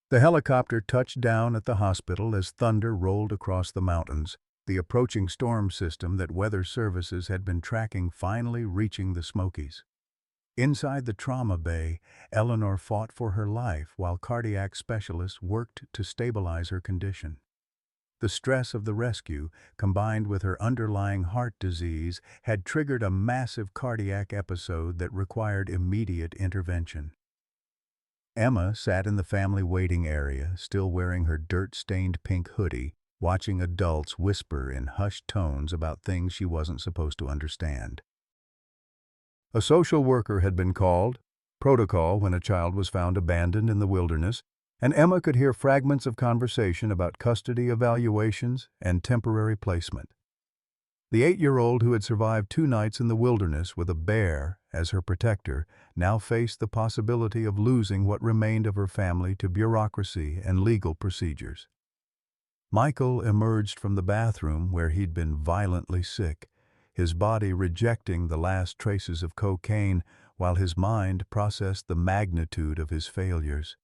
[SPEAKER 1] The helicopter touched down at the hospital as thunder rolled across the mountains, the approaching storm system that weather services had been tracking finally reaching the Smokies. Inside the trauma bay, Eleanor fought for her life while cardiac specialists worked to stabilize her condition. The stress of the rescue, combined with her underlying heart disease, had triggered a massive cardiac episode that required immediate intervention. Emma sat in the family waiting area, still wearing her dirt-stained pink hoodie, watching adults whisper in hushed tones about things she wasn't supposed to understand. A social worker had been called, protocol when a child was found abandoned in the wilderness, and Emma could hear fragments of conversation about custody evaluations and temporary placement. The 8-year-old who had survived 2 nights in the wilderness with a bear as her protector now faced the possibility of losing what remained of her family to bureaucracy and legal procedures. Michael emerged from the bathroom where he'd been violently sick, his body rejecting the last traces of cocaine while his mind processed the magnitude of his failures.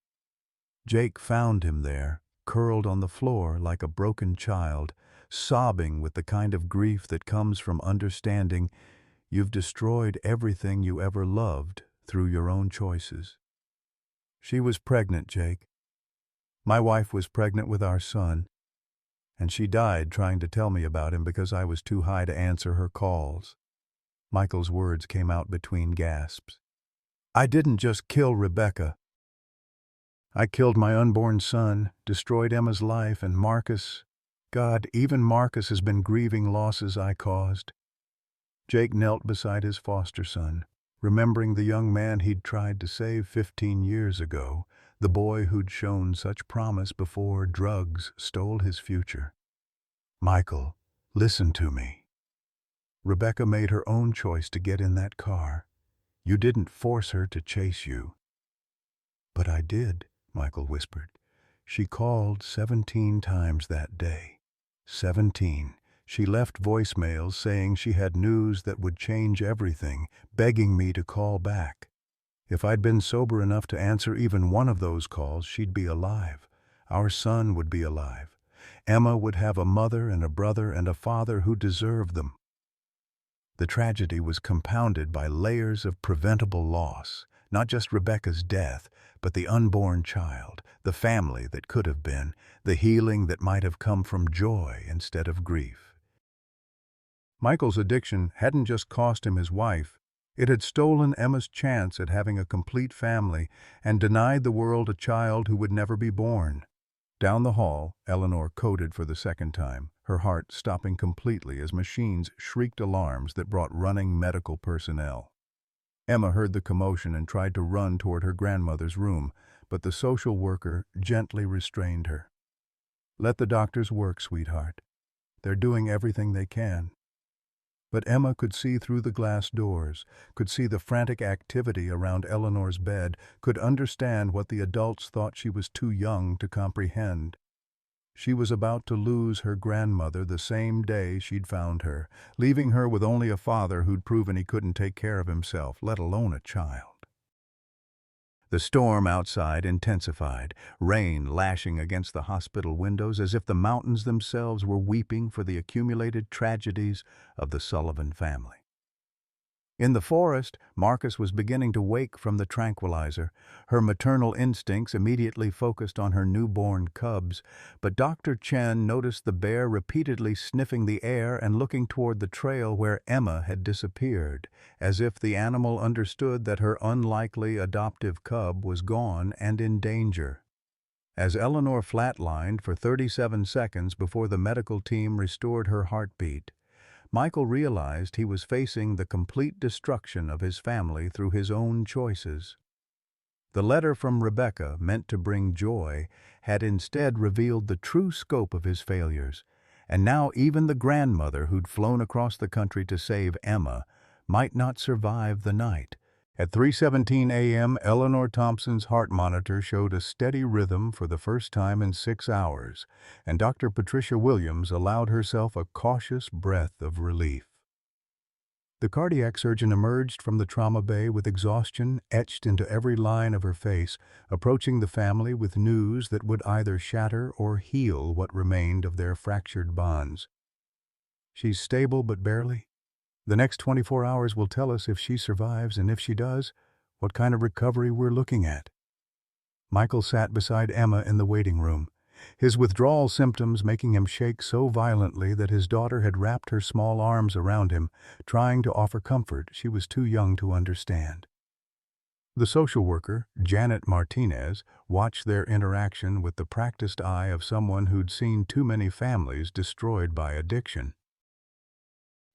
[SPEAKER 1] Jake found him there, curled on the floor like a broken child, sobbing with the kind of grief that comes from understanding you've destroyed everything you ever loved through your own choices. "She was pregnant, Jake. My wife was pregnant with our son, and she died trying to tell me about him because I was too high to answer her calls." Michael's words came out between gasps. "I didn't just kill Rebecca. I killed my unborn son, destroyed Emma's life, and Marcus. God, even Marcus has been grieving losses I caused." Jake knelt beside his foster son, remembering the young man he'd tried to save 15 years ago, the boy who'd shown such promise before drugs stole his future. "Michael, listen to me. Rebecca made her own choice to get in that car. You didn't force her to chase you." "But I did," Michael whispered. "She called 17 times that day. 17. She left voicemails saying she had news that would change everything, begging me to call back. If I'd been sober enough to answer even one of those calls, she'd be alive. Our son would be alive. Emma would have a mother and a brother and a father who deserved them." The tragedy was compounded by layers of preventable loss, not just Rebecca's death, but the unborn child, the family that could have been, the healing that might have come from joy instead of grief. Michael's addiction hadn't just cost him his wife, it had stolen Emma's chance at having a complete family and denied the world a child who would never be born. Down the hall, Eleanor coded for the second time, her heart stopping completely as machines shrieked alarms that brought running medical personnel. Emma heard the commotion and tried to run toward her grandmother's room, but the social worker gently restrained her. "Let the doctors work, sweetheart. They're doing everything they can." But Emma could see through the glass doors, could see the frantic activity around Eleanor's bed, could understand what the adults thought she was too young to comprehend. She was about to lose her grandmother the same day she'd found her, leaving her with only a father who'd proven he couldn't take care of himself, let alone a child. The storm outside intensified, rain lashing against the hospital windows as if the mountains themselves were weeping for the accumulated tragedies of the Sullivan family. In the forest, Marcus was beginning to wake from the tranquilizer. Her maternal instincts immediately focused on her newborn cubs, but Dr. Chen noticed the bear repeatedly sniffing the air and looking toward the trail where Emma had disappeared, as if the animal understood that her unlikely adoptive cub was gone and in danger. As Eleanor flatlined for 37 seconds before the medical team restored her heartbeat, Michael realized he was facing the complete destruction of his family through his own choices. The letter from Rebecca, meant to bring joy, had instead revealed the true scope of his failures, and now even the grandmother who'd flown across the country to save Emma might not survive the night. At 3:17 a.m., Eleanor Thompson's heart monitor showed a steady rhythm for the first time in 6 hours, and Dr. Patricia Williams allowed herself a cautious breath of relief. The cardiac surgeon emerged from the trauma bay with exhaustion etched into every line of her face, approaching the family with news that would either shatter or heal what remained of their fractured bonds. "She's stable, but barely. The next 24 hours will tell us if she survives, and if she does, what kind of recovery we're looking at." Michael sat beside Emma in the waiting room, his withdrawal symptoms making him shake so violently that his daughter had wrapped her small arms around him, trying to offer comfort she was too young to understand. The social worker, Janet Martinez, watched their interaction with the practiced eye of someone who'd seen too many families destroyed by addiction.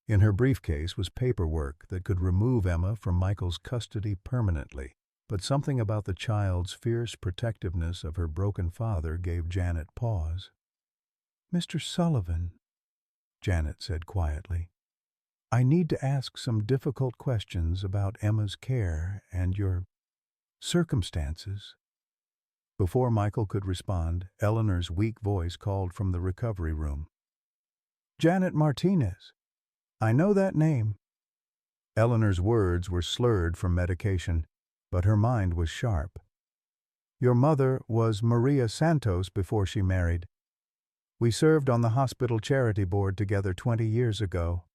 [SPEAKER 1] In her briefcase was paperwork that could remove Emma from Michael's custody permanently, but something about the child's fierce protectiveness of her broken father gave Janet pause. "Mr. Sullivan," Janet said quietly, "I need to ask some difficult questions about Emma's care and your circumstances." Before Michael could respond, Eleanor's weak voice called from the recovery room. "Janet Martinez. I know that name." Eleanor's words were slurred from medication, but her mind was sharp. "Your mother was Maria Santos before she married. We served on the hospital charity board together 20 years ago."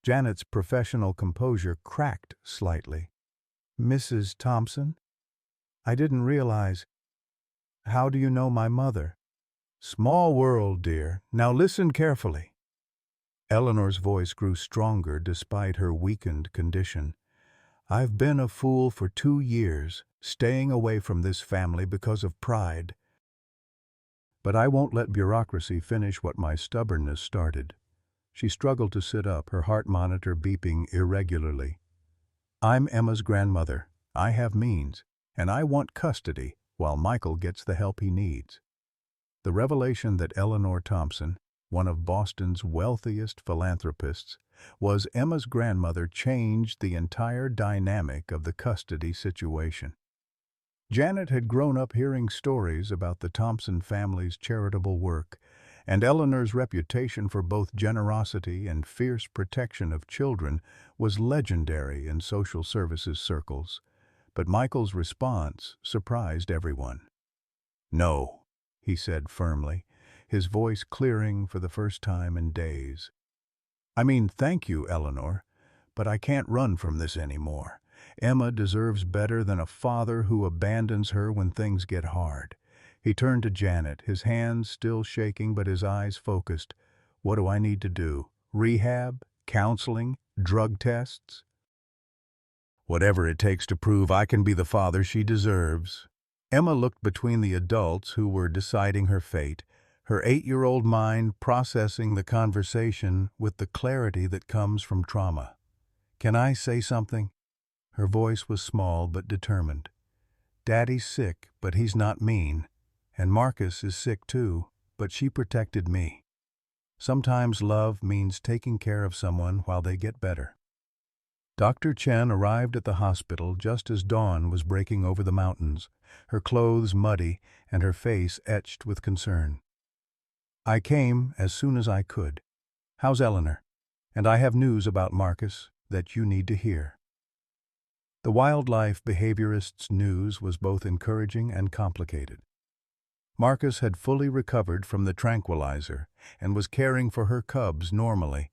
[SPEAKER 1] Janet's professional composure cracked slightly. "Mrs. Thompson? I didn't realize. How do you know my mother?" "Small world, dear. Now listen carefully." Eleanor's voice grew stronger despite her weakened condition. "I've been a fool for 2 years, staying away from this family because of pride. But I won't let bureaucracy finish what my stubbornness started." She struggled to sit up, her heart monitor beeping irregularly. "I'm Emma's grandmother. I have means, and I want custody while Michael gets the help he needs." The revelation that Eleanor Thompson, one of Boston's wealthiest philanthropists, was Emma's grandmother changed the entire dynamic of the custody situation. Janet had grown up hearing stories about the Thompson family's charitable work, and Eleanor's reputation for both generosity and fierce protection of children was legendary in social services circles. But Michael's response surprised everyone. "No," he said firmly, his voice clearing for the first time in days. I mean, thank you, Eleanor, but I can't run from this anymore. Emma deserves better than a father who abandons her when things get hard. He turned to Janet, his hands still shaking but his eyes focused. What do I need to do? Rehab? Counseling? Drug tests? Whatever it takes to prove I can be the father she deserves. Emma looked between the adults who were deciding her fate, her 8-year-old mind processing the conversation with the clarity that comes from trauma. Can I say something? Her voice was small but determined. Daddy's sick, but he's not mean. And Marcus is sick too, but she protected me. Sometimes love means taking care of someone while they get better. Dr. Chen arrived at the hospital just as dawn was breaking over the mountains, her clothes muddy and her face etched with concern. I came as soon as I could. How's Eleanor? And I have news about Marcus that you need to hear. The wildlife behaviorist's news was both encouraging and complicated. Marcus had fully recovered from the tranquilizer and was caring for her cubs normally,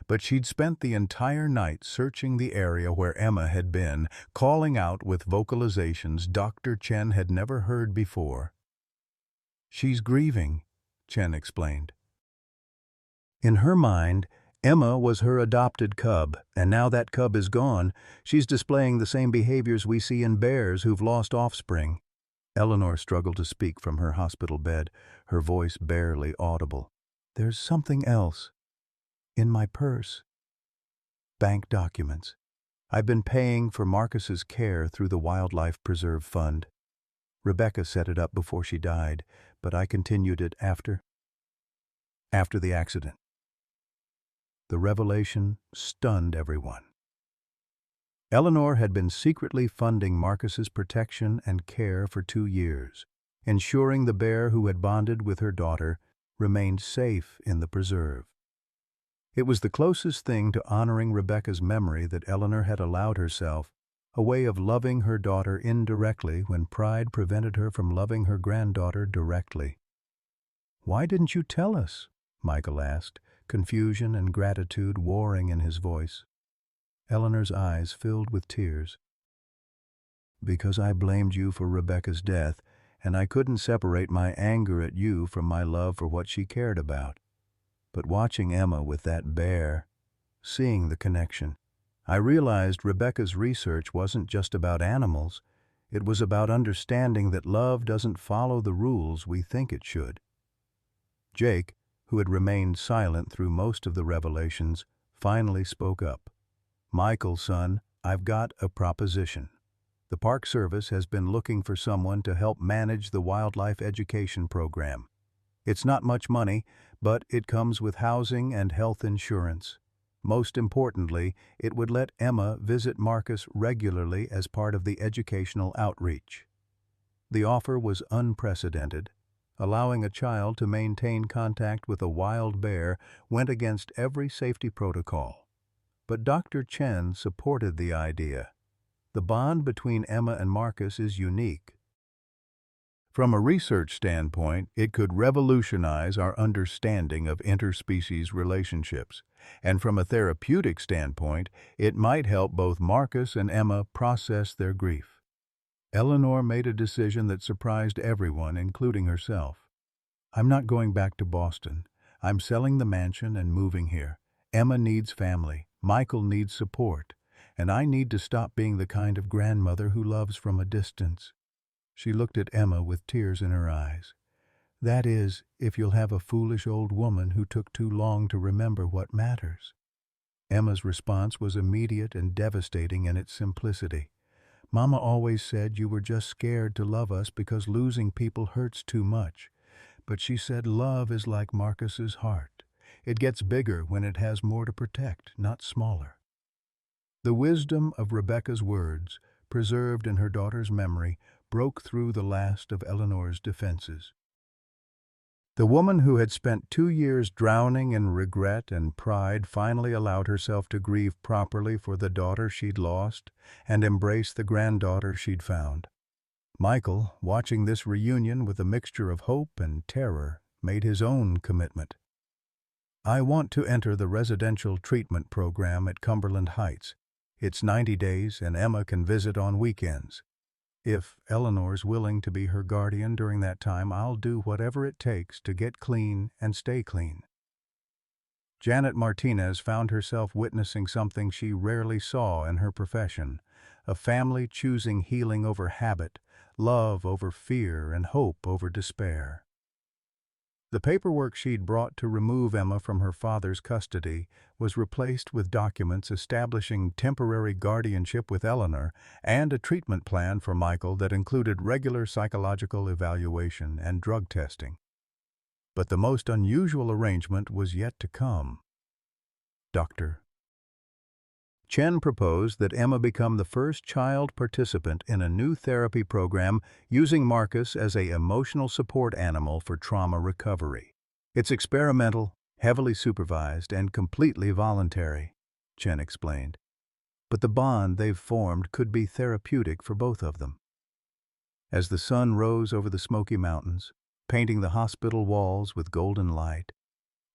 [SPEAKER 1] but she'd spent the entire night searching the area where Emma had been, calling out with vocalizations Dr. Chen had never heard before. She's grieving, Chen explained. In her mind, Emma was her adopted cub, and now that cub is gone, she's displaying the same behaviors we see in bears who've lost offspring. Eleanor struggled to speak from her hospital bed, her voice barely audible. There's something else. In my purse. Bank documents. I've been paying for Marcus's care through the Wildlife Preserve Fund. Rebecca set it up before she died, but I continued it after the accident. The revelation stunned everyone. Eleanor had been secretly funding Marcus's protection and care for 2 years, ensuring the bear who had bonded with her daughter remained safe in the preserve. It was the closest thing to honoring Rebecca's memory that Eleanor had allowed herself, a way of loving her daughter indirectly when pride prevented her from loving her granddaughter directly. "Why didn't you tell us?" Michael asked, confusion and gratitude warring in his voice. Eleanor's eyes filled with tears. "Because I blamed you for Rebecca's death, and I couldn't separate my anger at you from my love for what she cared about. But watching Emma with that bear, seeing the connection, I realized Rebecca's research wasn't just about animals. It was about understanding that love doesn't follow the rules we think it should." Jake, who had remained silent through most of the revelations, finally spoke up. "Michael, son, I've got a proposition. The Park Service has been looking for someone to help manage the wildlife education program. It's not much money, but it comes with housing and health insurance. Most importantly, it would let Emma visit Marcus regularly as part of the educational outreach." The offer was unprecedented. Allowing a child to maintain contact with a wild bear went against every safety protocol. But Dr. Chen supported the idea. The bond between Emma and Marcus is unique. From a research standpoint, it could revolutionize our understanding of interspecies relationships, and from a therapeutic standpoint, it might help both Marcus and Emma process their grief. Eleanor made a decision that surprised everyone, including herself. "I'm not going back to Boston. I'm selling the mansion and moving here. Emma needs family, Michael needs support, and I need to stop being the kind of grandmother who loves from a distance." She looked at Emma with tears in her eyes. "That is, if you'll have a foolish old woman who took too long to remember what matters." Emma's response was immediate and devastating in its simplicity. "Mama always said you were just scared to love us because losing people hurts too much. But she said love is like Marcus's heart. It gets bigger when it has more to protect, not smaller." The wisdom of Rebecca's words, preserved in her daughter's memory, broke through the last of Eleanor's defenses. The woman who had spent 2 years drowning in regret and pride finally allowed herself to grieve properly for the daughter she'd lost and embrace the granddaughter she'd found. Michael, watching this reunion with a mixture of hope and terror, made his own commitment. I want to enter the residential treatment program at Cumberland Heights. It's 90 days and Emma can visit on weekends. If Eleanor's willing to be her guardian during that time, I'll do whatever it takes to get clean and stay clean. Janet Martinez found herself witnessing something she rarely saw in her profession, a family choosing healing over habit, love over fear, and hope over despair. The paperwork she'd brought to remove Emma from her father's custody was replaced with documents establishing temporary guardianship with Eleanor and a treatment plan for Michael that included regular psychological evaluation and drug testing. But the most unusual arrangement was yet to come. Dr. Chen proposed that Emma become the first child participant in a new therapy program using Marcus as an emotional support animal for trauma recovery. It's experimental, heavily supervised, and completely voluntary, Chen explained. But the bond they've formed could be therapeutic for both of them. As the sun rose over the Smoky Mountains, painting the hospital walls with golden light,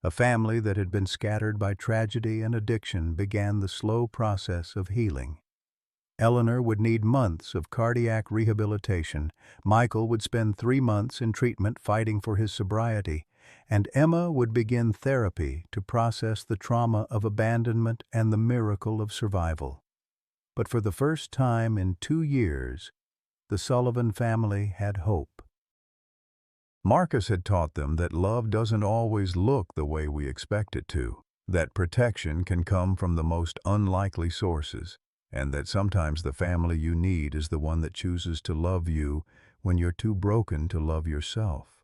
[SPEAKER 1] a family that had been scattered by tragedy and addiction began the slow process of healing. Eleanor would need months of cardiac rehabilitation, Michael would spend 3 months in treatment fighting for his sobriety, and Emma would begin therapy to process the trauma of abandonment and the miracle of survival. But for the first time in 2 years, the Sullivan family had hope. Marcus had taught them that love doesn't always look the way we expect it to, that protection can come from the most unlikely sources, and that sometimes the family you need is the one that chooses to love you when you're too broken to love yourself.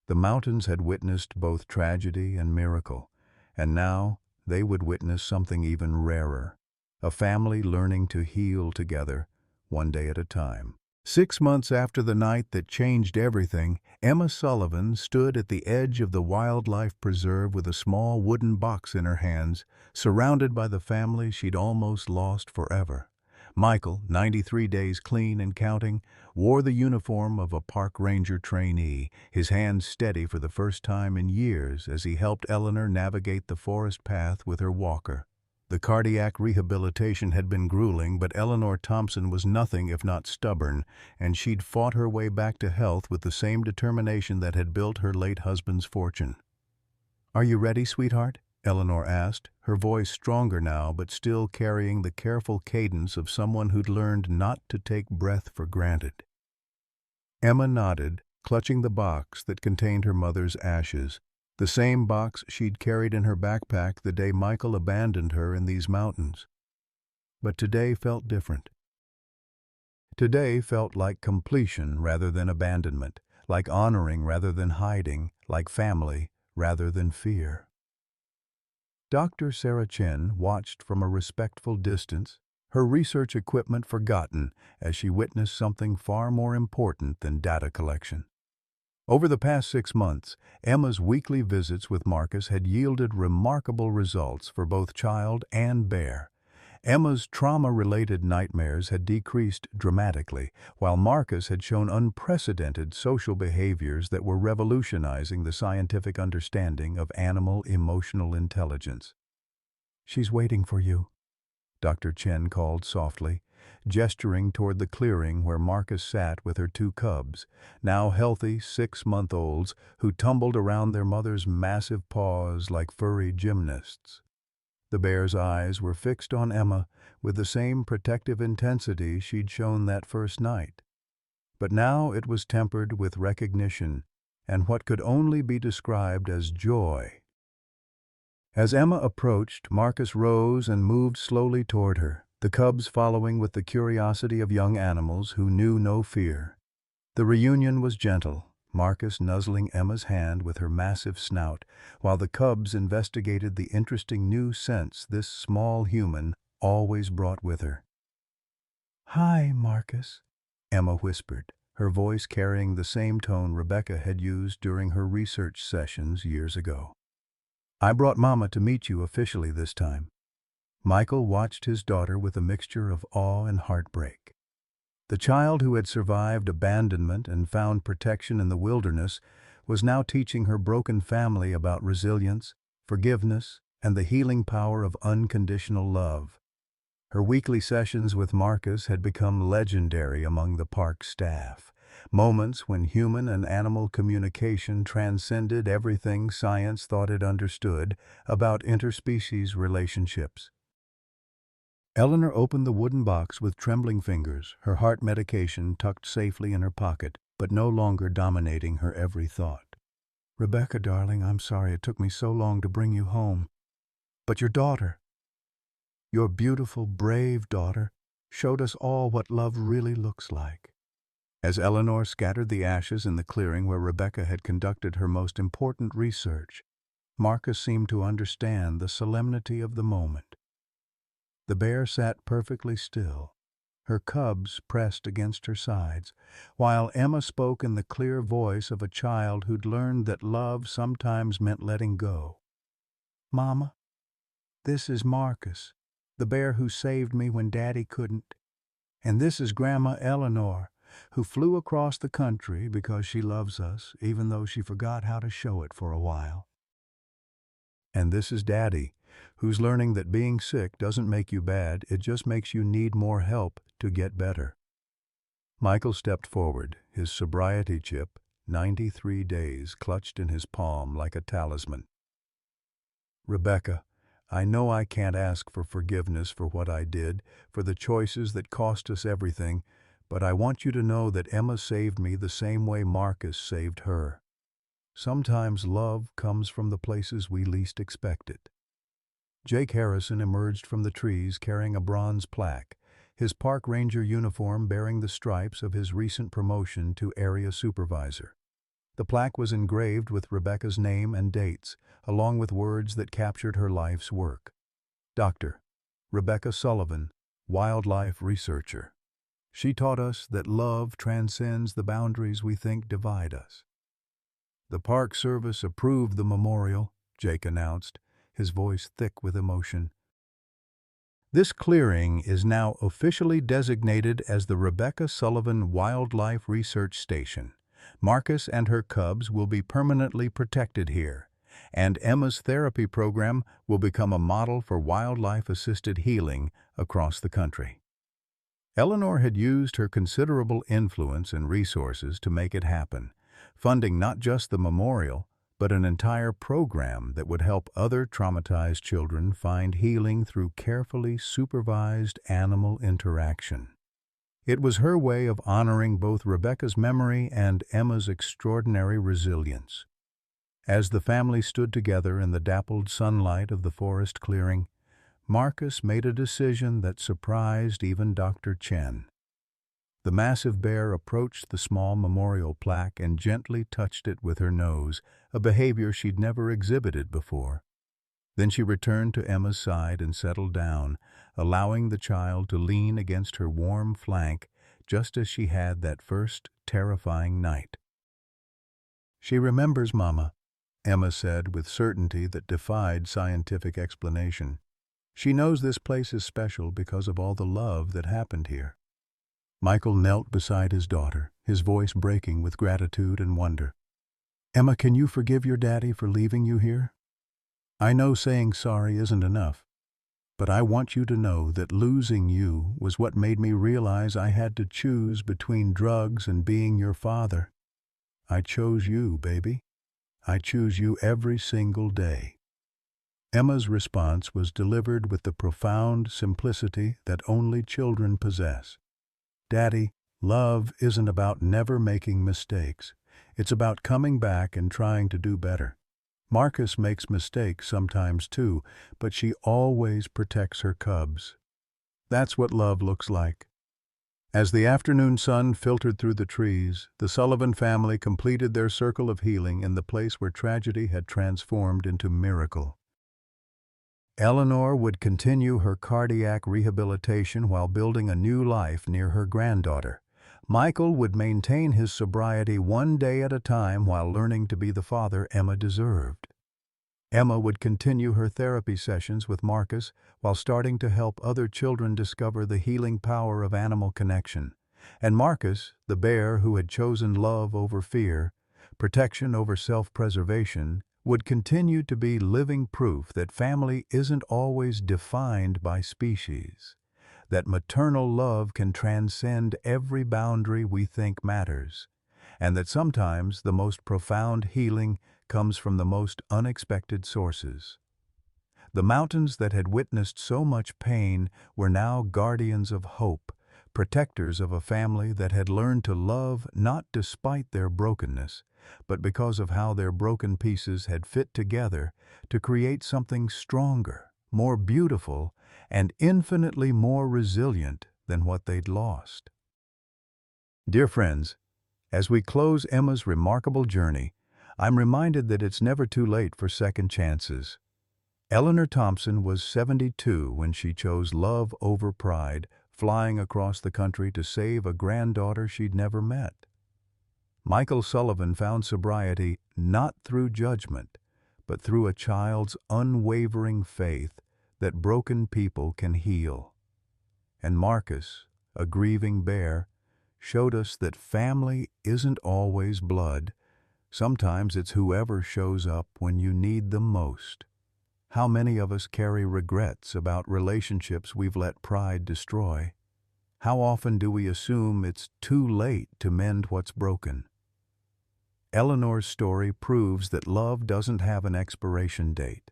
[SPEAKER 1] The mountains had witnessed both tragedy and miracle, and now they would witness something even rarer, a family learning to heal together, one day at a time. 6 months after the night that changed everything, Emma Sullivan stood at the edge of the wildlife preserve with a small wooden box in her hands, surrounded by the family she'd almost lost forever. Michael, 93 days clean and counting, wore the uniform of a park ranger trainee, his hands steady for the first time in years as he helped Eleanor navigate the forest path with her walker. The cardiac rehabilitation had been grueling, but Eleanor Thompson was nothing if not stubborn, and she'd fought her way back to health with the same determination that had built her late husband's fortune. "Are you ready, sweetheart?" Eleanor asked, her voice stronger now but still carrying the careful cadence of someone who'd learned not to take breath for granted. Emma nodded, clutching the box that contained her mother's ashes, the same box she'd carried in her backpack the day Michael abandoned her in these mountains. But today felt different. Today felt like completion rather than abandonment, like honoring rather than hiding, like family rather than fear. Dr. Sarah Chen watched from a respectful distance, her research equipment forgotten as she witnessed something far more important than data collection. Over the past 6 months, Emma's weekly visits with Marcus had yielded remarkable results for both child and bear. Emma's trauma-related nightmares had decreased dramatically, while Marcus had shown unprecedented social behaviors that were revolutionizing the scientific understanding of animal emotional intelligence. "She's waiting for you," Dr. Chen called softly, gesturing toward the clearing where Marcus sat with her 2 cubs, now healthy 6-month-olds who tumbled around their mother's massive paws like furry gymnasts. The bear's eyes were fixed on Emma with the same protective intensity she'd shown that first night. But now it was tempered with recognition and what could only be described as joy. As Emma approached, Marcus rose and moved slowly toward her, the cubs following with the curiosity of young animals who knew no fear. The reunion was gentle, Marcus nuzzling Emma's hand with her massive snout, while the cubs investigated the interesting new scents this small human always brought with her. "Hi, Marcus," Emma whispered, her voice carrying the same tone Rebecca had used during her research sessions years ago. "I brought Mama to meet you officially this time." Michael watched his daughter with a mixture of awe and heartbreak. The child who had survived abandonment and found protection in the wilderness was now teaching her broken family about resilience, forgiveness, and the healing power of unconditional love. Her weekly sessions with Marcus had become legendary among the park staff, moments when human and animal communication transcended everything science thought it understood about interspecies relationships. Eleanor opened the wooden box with trembling fingers, her heart medication tucked safely in her pocket, but no longer dominating her every thought. "Rebecca, darling, I'm sorry it took me so long to bring you home. But your daughter, your beautiful, brave daughter, showed us all what love really looks like." As Eleanor scattered the ashes in the clearing where Rebecca had conducted her most important research, Marcus seemed to understand the solemnity of the moment. The bear sat perfectly still, her cubs pressed against her sides, while Emma spoke in the clear voice of a child who'd learned that love sometimes meant letting go. "Mama, this is Marcus, the bear who saved me when Daddy couldn't. And this is Grandma Eleanor, who flew across the country because she loves us, even though she forgot how to show it for a while. And this is Daddy, who's learning that being sick doesn't make you bad, it just makes you need more help to get better." Michael stepped forward, his sobriety chip, 93 days, clutched in his palm like a talisman. "Rebecca, I know I can't ask for forgiveness for what I did, for the choices that cost us everything, but I want you to know that Emma saved me the same way Marcus saved her. Sometimes love comes from the places we least expect it." Jake Harrison emerged from the trees carrying a bronze plaque, his park ranger uniform bearing the stripes of his recent promotion to area supervisor. The plaque was engraved with Rebecca's name and dates, along with words that captured her life's work. Dr. Rebecca Sullivan, wildlife researcher. She taught us that love transcends the boundaries we think divide us. "The Park Service approved the memorial," Jake announced, his voice thick with emotion. "This clearing is now officially designated as the Rebecca Sullivan Wildlife Research Station. Marcus and her cubs will be permanently protected here, and Emma's therapy program will become a model for wildlife-assisted healing across the country." Eleanor had used her considerable influence and resources to make it happen, funding not just the memorial, but an entire program that would help other traumatized children find healing through carefully supervised animal interaction. It was her way of honoring both Rebecca's memory and Emma's extraordinary resilience. As the family stood together in the dappled sunlight of the forest clearing, Marcus made a decision that surprised even Dr. Chen. The massive bear approached the small memorial plaque and gently touched it with her nose, a behavior she'd never exhibited before. Then she returned to Emma's side and settled down, allowing the child to lean against her warm flank just as she had that first terrifying night. "She remembers, Mama," Emma said with certainty that defied scientific explanation. "She knows this place is special because of all the love that happened here." Michael knelt beside his daughter, his voice breaking with gratitude and wonder. "Emma, can you forgive your daddy for leaving you here? I know saying sorry isn't enough, but I want you to know that losing you was what made me realize I had to choose between drugs and being your father. I chose you, baby. I choose you every single day." Emma's response was delivered with the profound simplicity that only children possess. "Daddy, love isn't about never making mistakes. It's about coming back and trying to do better. Marcus makes mistakes sometimes too, but she always protects her cubs. That's what love looks like." As the afternoon sun filtered through the trees, the Sullivan family completed their circle of healing in the place where tragedy had transformed into miracle. Eleanor would continue her cardiac rehabilitation while building a new life near her granddaughter. Michael would maintain his sobriety one day at a time while learning to be the father Emma deserved. Emma would continue her therapy sessions with Marcus while starting to help other children discover the healing power of animal connection. And Marcus, the bear who had chosen love over fear, protection over self-preservation, would continue to be living proof that family isn't always defined by species, that maternal love can transcend every boundary we think matters, and that sometimes the most profound healing comes from the most unexpected sources. The mountains that had witnessed so much pain were now guardians of hope, protectors of a family that had learned to love not despite their brokenness, but because of how their broken pieces had fit together to create something stronger, more beautiful, and infinitely more resilient than what they'd lost. Dear friends, as we close Emma's remarkable journey, I'm reminded that it's never too late for second chances. Eleanor Thompson was 72 when she chose love over pride, flying across the country to save a granddaughter she'd never met. Michael Sullivan found sobriety not through judgment, but through a child's unwavering faith that broken people can heal. And Marcus, a grieving bear, showed us that family isn't always blood. Sometimes it's whoever shows up when you need them most. How many of us carry regrets about relationships we've let pride destroy? How often do we assume it's too late to mend what's broken? Eleanor's story proves that love doesn't have an expiration date.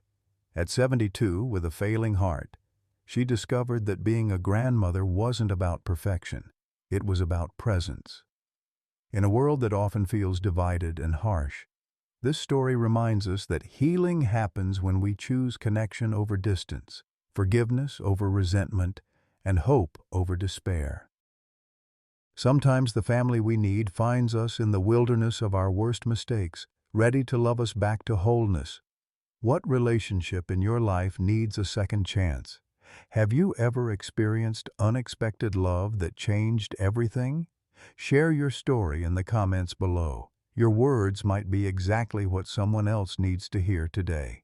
[SPEAKER 1] At 72, with a failing heart, she discovered that being a grandmother wasn't about perfection. It was about presence. In a world that often feels divided and harsh, this story reminds us that healing happens when we choose connection over distance, forgiveness over resentment, and hope over despair. Sometimes the family we need finds us in the wilderness of our worst mistakes, ready to love us back to wholeness. What relationship in your life needs a second chance? Have you ever experienced unexpected love that changed everything? Share your story in the comments below. Your words might be exactly what someone else needs to hear today.